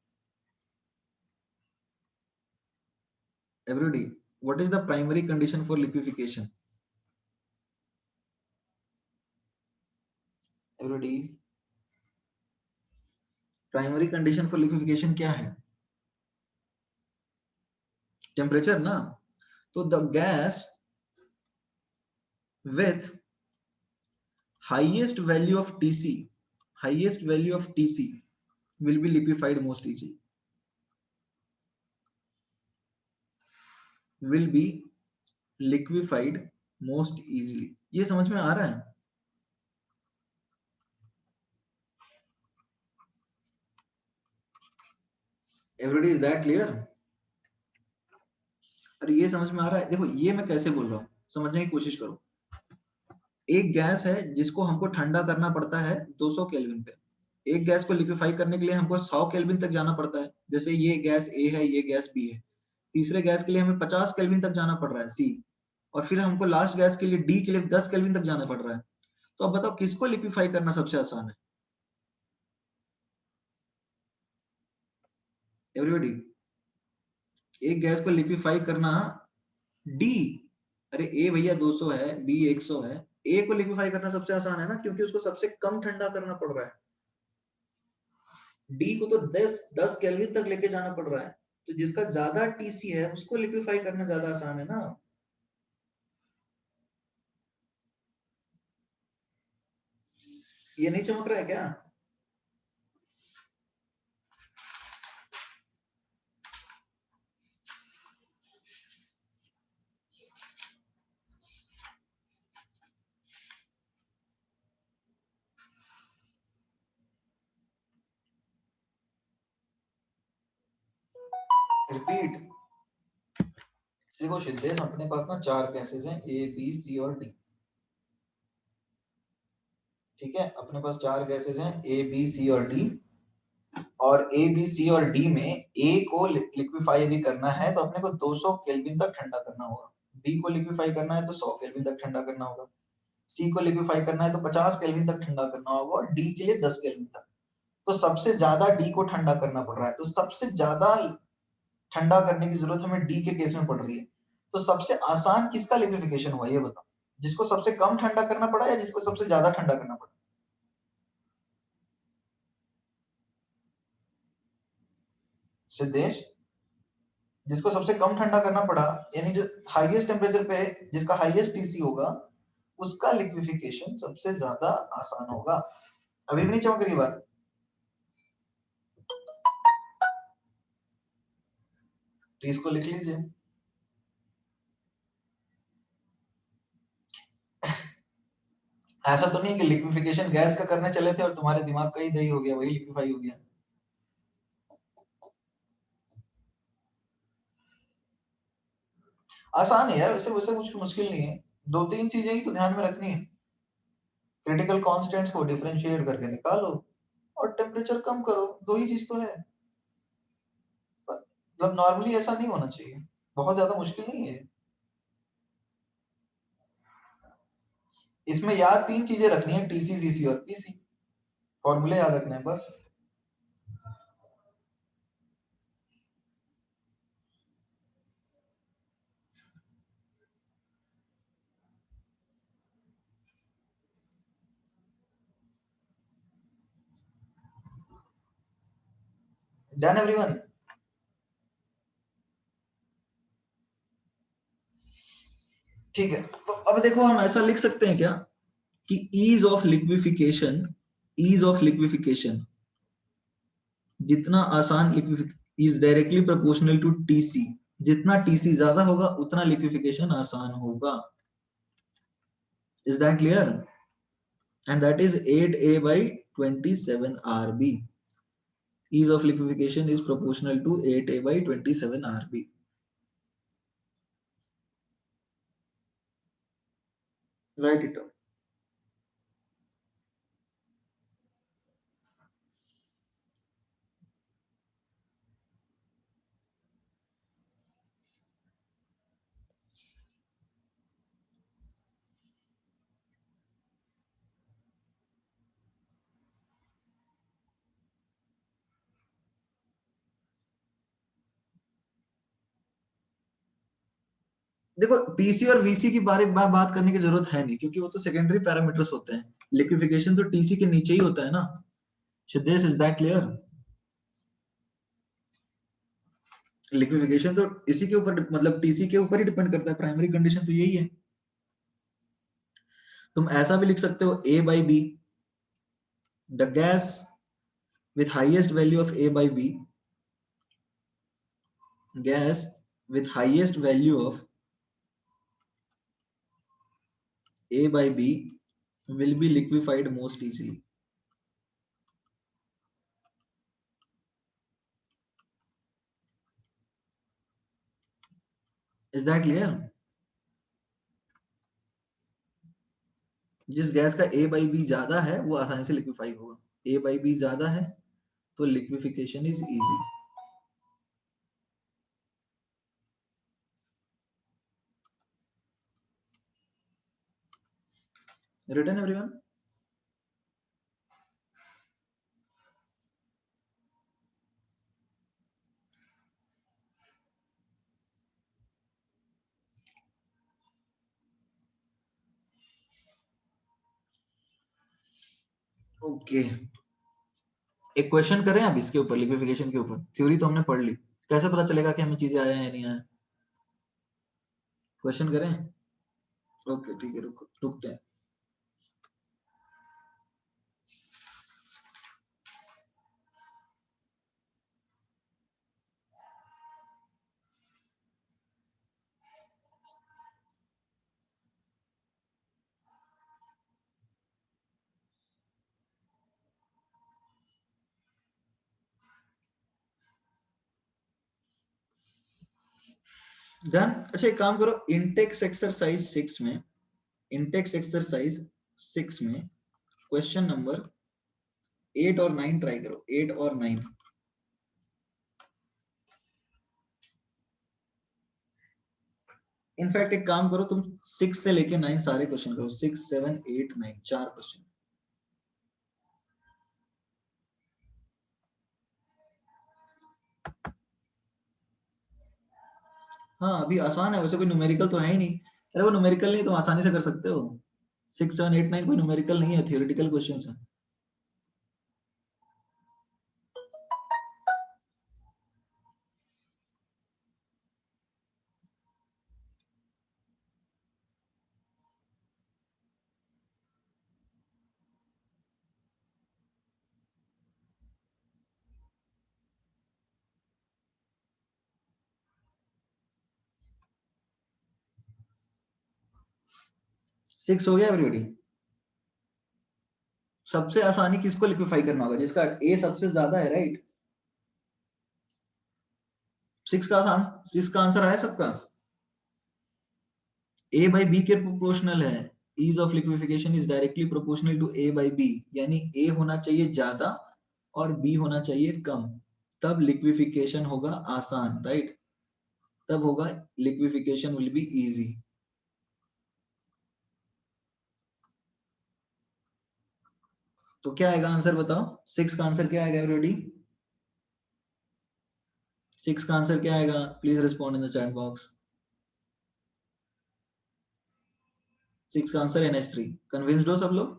everybody, what is the primary condition for liquefaction everybody, primary condition for liquefaction क्या है, टेम्परेचर ना, तो the gas with highest value of TC will be liquefied most easily, will be liquefied most easily. ये समझ में आ रहा है? Everybody is that clear? अरे ये समझ में आ रहा है? देखो ये मैं कैसे बोल रहा हूँ, समझने की कोशिश करो। एक गैस है जिसको हमको ठंडा करना पड़ता है 200 केल्विन पे। एक गैस को लिक्विफाई करने के लिए हमको 100 केल्विन तक जाना पड़ता है। जैसे ये गैस ए है, ये गैस बी है। तीसरे गैस के लिए हमें 50 केल्विन तक जाना पड़ रहा है, सी। और फिर हमको लास्ट गैस के लिए डी के लिए 10 केल्विन तक जाना पड़ रहा है। तो अब बताओ किसको लिक्विफाई करना सबसे आसान है? एवरीबॉडी, एक गैस को लिक्विफाई करना डी, अरे ए भैया 200 है, बी 100 है, ए को लिक्विफाई करना सबसे आसान है ना, क्योंकि उसको सबसे कम ठंडा करना पड़ रहा है। डी को तो 10 केल्विन तक लेके जाना पड़ रहा है, तो जिसका ज्यादा टीसी है उसको लिक्विफाई करना ज्यादा आसान है ना। ये नहीं चमक रहा है क्या? रिपीट। देखो सिद्धेश, अपने पास ना 4 गैसेस हैं, ए बी सी और डी। ठीक है, अपने पास 4 गैसेस हैं, ए बी सी और डी। और ए बी सी और डी में ए को लिक्विफाई यदि करना है तो अपने को 200 केल्विन तक ठंडा करना होगा। बी को लिक्विफाई करना है तो 100 केल्विन तक ठंडा करना होगा। सी को लिक्विफाई करना है तो 50 केल्विन तक ठंडा करना होगा, और डी के लिए 10 केल्विन तक। तो सबसे ज्यादा डी को ठंडा करना पड़ रहा है, तो सबसे ज्यादा ठंडा करने की जरूरत हमें डी के केस में पड़ रही है। तो सबसे आसान किसका लिक्विफिकेशन हुआ ये बताओ? जिसको सबसे कम ठंडा करना पड़ा या जिसको सबसे ज्यादा ठंडा करना पड़ा? सिद्धेश, जिसको सबसे कम ठंडा करना पड़ा, यानी जो हाईएस्ट टेम्परेचर पे जिसका हाईएस्ट टीसी होगा, उसका लिक्विफिकेशन सबसे ज्यादा आसान होगा। अभी भी नहीं चमक रही बात? तो इसको लिख लीजिए। ऐसा तो नहीं कि लिक्विफिकेशन गैस का करने चले थे और तुम्हारे दिमाग का ही दही हो गया, वही लिक्विफाई हो गया। आसान है यार, वैसे वैसे कुछ मुश्किल नहीं है। 2-3 चीजें ही तो ध्यान में रखनी है। क्रिटिकल कांस्टेंट्स को डिफरेंशिएट करके निकालो और टेम्परेचर कम करो, 2 ही चीज तो है। मतलब नॉर्मली ऐसा नहीं होना चाहिए, बहुत ज्यादा मुश्किल नहीं है। इसमें याद 3 चीजें रखनी है, टीसी, डीसी और पीसी। फॉर्मूले याद रखने हैं बस। Done everyone? ठीक है, तो अब देखो हम ऐसा लिख सकते हैं क्या कि ईज ऑफ लिक्विफिकेशन जितना आसान is directly proportional to TC. जितना टीसी ज्यादा होगा उतना लिक्विफिकेशन आसान होगा। Is that clear? And that is 8A by 27 RB. Ease of liquefaction is proportional to 8A by 27 RB. Write it down. देखो पीसी और वीसी की बारे में बात करने की जरूरत है नहीं, क्योंकि वो तो सेकेंडरी पैरामीटर्स होते हैं। लिक्विफिकेशन तो टीसी के नीचे ही होता है ना। Siddhesh, is that clear? Liquefaction तो इसी के ऊपर, मतलब टीसी के ऊपर ही डिपेंड करता है। प्राइमरी कंडीशन तो यही है। तुम ऐसा भी लिख सकते हो A by B, the gas with highest value of A by B, gas with highest value of A by B will be liquefied most easily. Is that clear? जिस गैस का A by B ज्यादा है वो आसानी से लिक्विफाई होगा, A by B ज्यादा है तो liquefaction is easy. Written everyone? Okay, एक क्वेश्चन करें अब इसके ऊपर, लिक्विफिकेशन के ऊपर। थ्योरी तो हमने पढ़ ली, कैसे पता चलेगा कि हमें चीजें आया है या नहीं आया? क्वेश्चन करें? ओके ठीक है, रुकते हैं। डन। अच्छा एक काम करो, इंटेक्स एक्सरसाइज 6 में, इंटेक्स एक्सरसाइज 6 में क्वेश्चन नंबर 8 और 9 ट्राई करो, 8 और 9। इनफैक्ट एक काम करो, तुम 6 से लेके 9 सारे क्वेश्चन करो, 6 7 8 9 4 क्वेश्चन। हाँ अभी आसान है, वैसे कोई न्यूमेरिकल तो है ही नहीं। अरे वो न्यूमेरिकल नहीं, तुम आसानी से कर सकते हो। 6 7 8 9 कोई न्यूमेरिकल नहीं है, थियोरेटिकल क्वेश्चंस है। सिक्स हो गया एवरीबॉडी? सबसे आसानी किसको लिक्विफाई करना होगा? जिसका ए सबसे ज्यादा है, राइट? 6 का आंसर आया सबका? ए बाई बी के प्रोपोर्शनल है, ease of liquefaction is directly proportional to A by b, यानी ए होना चाहिए ज्यादा और बी होना चाहिए कम, तब लिक्विफिकेशन होगा आसान, राइट? तब होगा लिक्विफिकेशन विल बी इजी। तो क्या आएगा आंसर बताओ? 6 का आंसर क्या आएगा एवरीबॉडी? 6 का आंसर क्या आएगा? Please respond in the chat box. 6 का आंसर NH3। कन्विंस्ड हो सब लोग?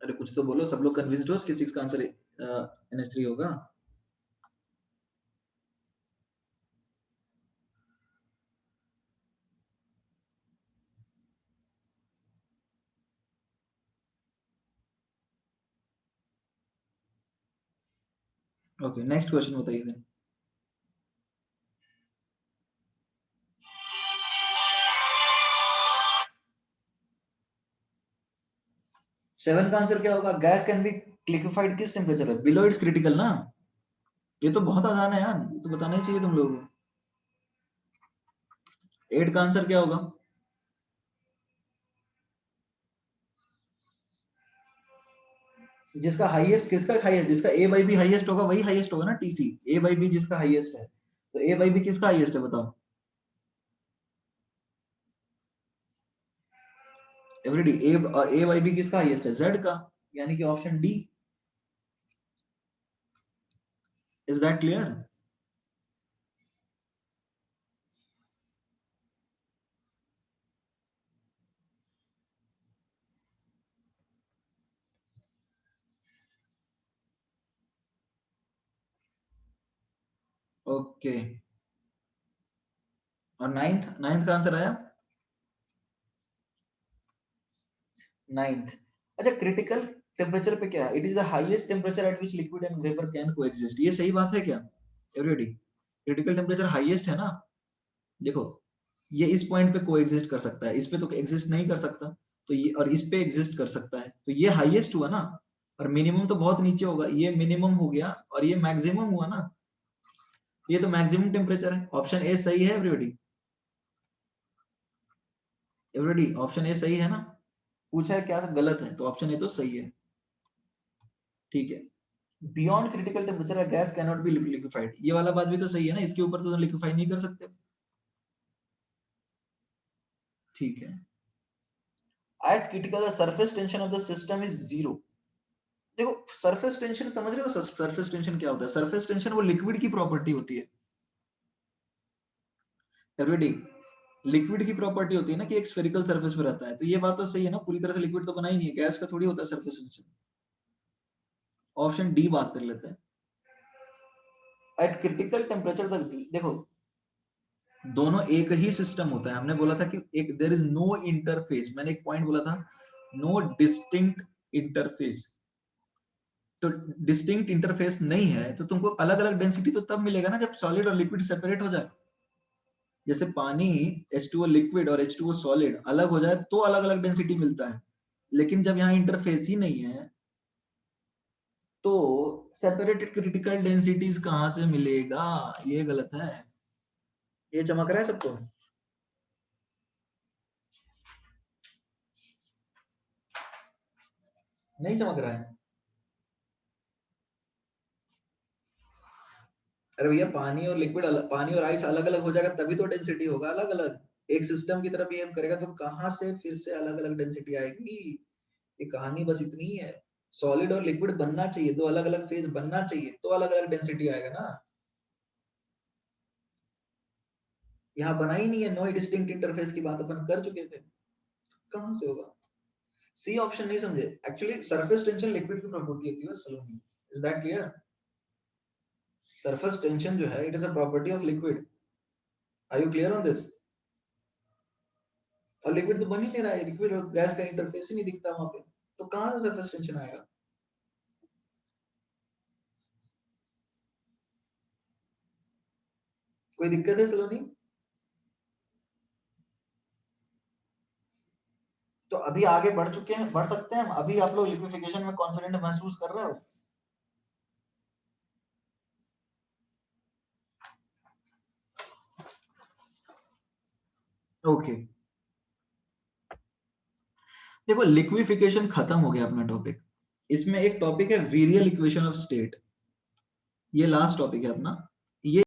अरे कुछ तो बोलो, सब लोग कन्विंस्ड हो कि 6 का आंसर NH3 होगा? ओके नेक्स्ट क्वेश्चन बताइए देन। सेवन का आंसर क्या होगा? गैस कैन बी लिक्विफाइड किस टेम्परेचर है? बिलो इट्स क्रिटिकल ना। ये तो बहुत आसान है यार, ये तो बताना ही चाहिए तुम लोगों को। 8 का आंसर क्या होगा? जिसका हाईएस्ट, किसका हाईएस्ट? जिसका ए बाई बी हाईएस्ट होगा वही हाईएस्ट होगा ना, टीसी। ए बाई बी जिसका हाईएस्ट है, तो ए बाई बी किसका हाईएस्ट है बताओ एवरीडी? ए बाई बी किसका हाईएस्ट है? जेड का, यानी कि option D. Is that clear? Okay और नाइन्थ का आंसर आया 9th। अच्छा, क्रिटिकल टेम्परेचर पे क्या, it is the highest temperature at which liquid and vapour can coexist. ये सही बात है क्या एवरीबॉडी? क्रिटिकल टेम्परेचर हाईएस्ट है ना। देखो ये इस पॉइंट पे कोएग्जिस्ट कर सकता है, इस पे तो एग्जिस्ट नहीं कर सकता, तो ये और इस पे एग्जिस्ट कर सकता है, तो ये हाईएस्ट हुआ ना। और मिनिमम तो बहुत नीचे होगा, ये मिनिमम हो गया और ये मैक्सिमम हुआ ना, ये तो मैक्सिमम टेम्परेचर है। ऑप्शन ए सही है एवरीबॉडी? एवरीबॉडी ऑप्शन ए सही है ना? पूछा है क्या गलत है, तो ऑप्शन ए तो सही है। ठीक है, beyond critical temperature gas can not be liquefied, ये वाला बात भी तो सही है ना, इसके ऊपर तो लिक्विफाई नहीं कर सकते। ठीक है, eight critical the surface tension of the system is 0। देखो सरफेस टेंशन समझ रहे हो, सरफेस टेंशन क्या होता है? सरफेस टेंशन वो लिक्विड की प्रॉपर्टी होती है एवरीबॉडी, लिक्विड की प्रॉपर्टी होती है ना कि एक स्फेरिकल सरफेस पे रहता है, तो ये बात तो सही है ना, पूरी तरह से लिक्विड तो बना ही नहीं है, गैस का थोड़ी होता है सरफेस टेंशन। ऑप्शन डी बात कर लेते हैं। एट क्रिटिकल टेम्परेचर तक, देखो दोनों एक ही सिस्टम होता है। हमने बोला था कि एक देयर इज नो इंटरफेस, मैंने एक पॉइंट बोला था, नो डिस्टिंक्ट इंटरफेस। तो डिस्टिंक्ट इंटरफेस नहीं है तो तुमको अलग अलग डेंसिटी तो तब मिलेगा ना जब सॉलिड और लिक्विड सेपरेट हो जाए। जैसे पानी H2O लिक्विड और H2O सॉलिड अलग हो जाए तो अलग अलग डेंसिटी मिलता है, लेकिन जब यहाँ इंटरफेस ही नहीं है तो सेपरेटेड क्रिटिकल डेंसिटीज कहां से मिलेगा? ये गलत है। ये चमक रहा है सबको? नहीं चमक रहा है? अरे भैया पानी और लिक्विड पानी और आइस अलग अलग हो जाएगा तभी तो डेंसिटी होगा अलग अलग। एक सिस्टम की तरह बिहेव करेगा तो कहां से फिर से अलग अलग डेंसिटी आएगी? ये कहानी बस इतनी ही है। सॉलिड और लिक्विड बनना चाहिए, दो अलग अलग फेज बनना चाहिए तो अलग अलग डेंसिटी आएगा ना। यहाँ बना ही नहीं है, नो डिस्टिंक्ट इंटरफेस की बात अपन कर चुके थे, कहां से होगा? सी ऑप्शन नहीं समझे? एक्चुअली सरफेस टेंशन लिक्विड की प्रॉपर्टी होती है Saloni, is that clear? Surface tension जो है it is a property of liquid, are you clear on this? और लिक्विड तो बन ही नहीं रहा है, लिक्विड और गैस का इंटरफेस ही नहीं दिखता वहां पे, तो कहां से सरफेस टेंशन आएगा? कोई दिक्कत है सलोनी? तो अभी आगे बढ़ चुके हैं, बढ़ सकते हैं हम अभी। आप लोग लिक्विफिकेशन में कॉन्फिडेंट महसूस कर रहे हो? ओके देखो लिक्विफिकेशन खत्म हो गया अपना टॉपिक। इसमें एक टॉपिक है वेरियल इक्वेशन ऑफ स्टेट, ये लास्ट टॉपिक है अपना।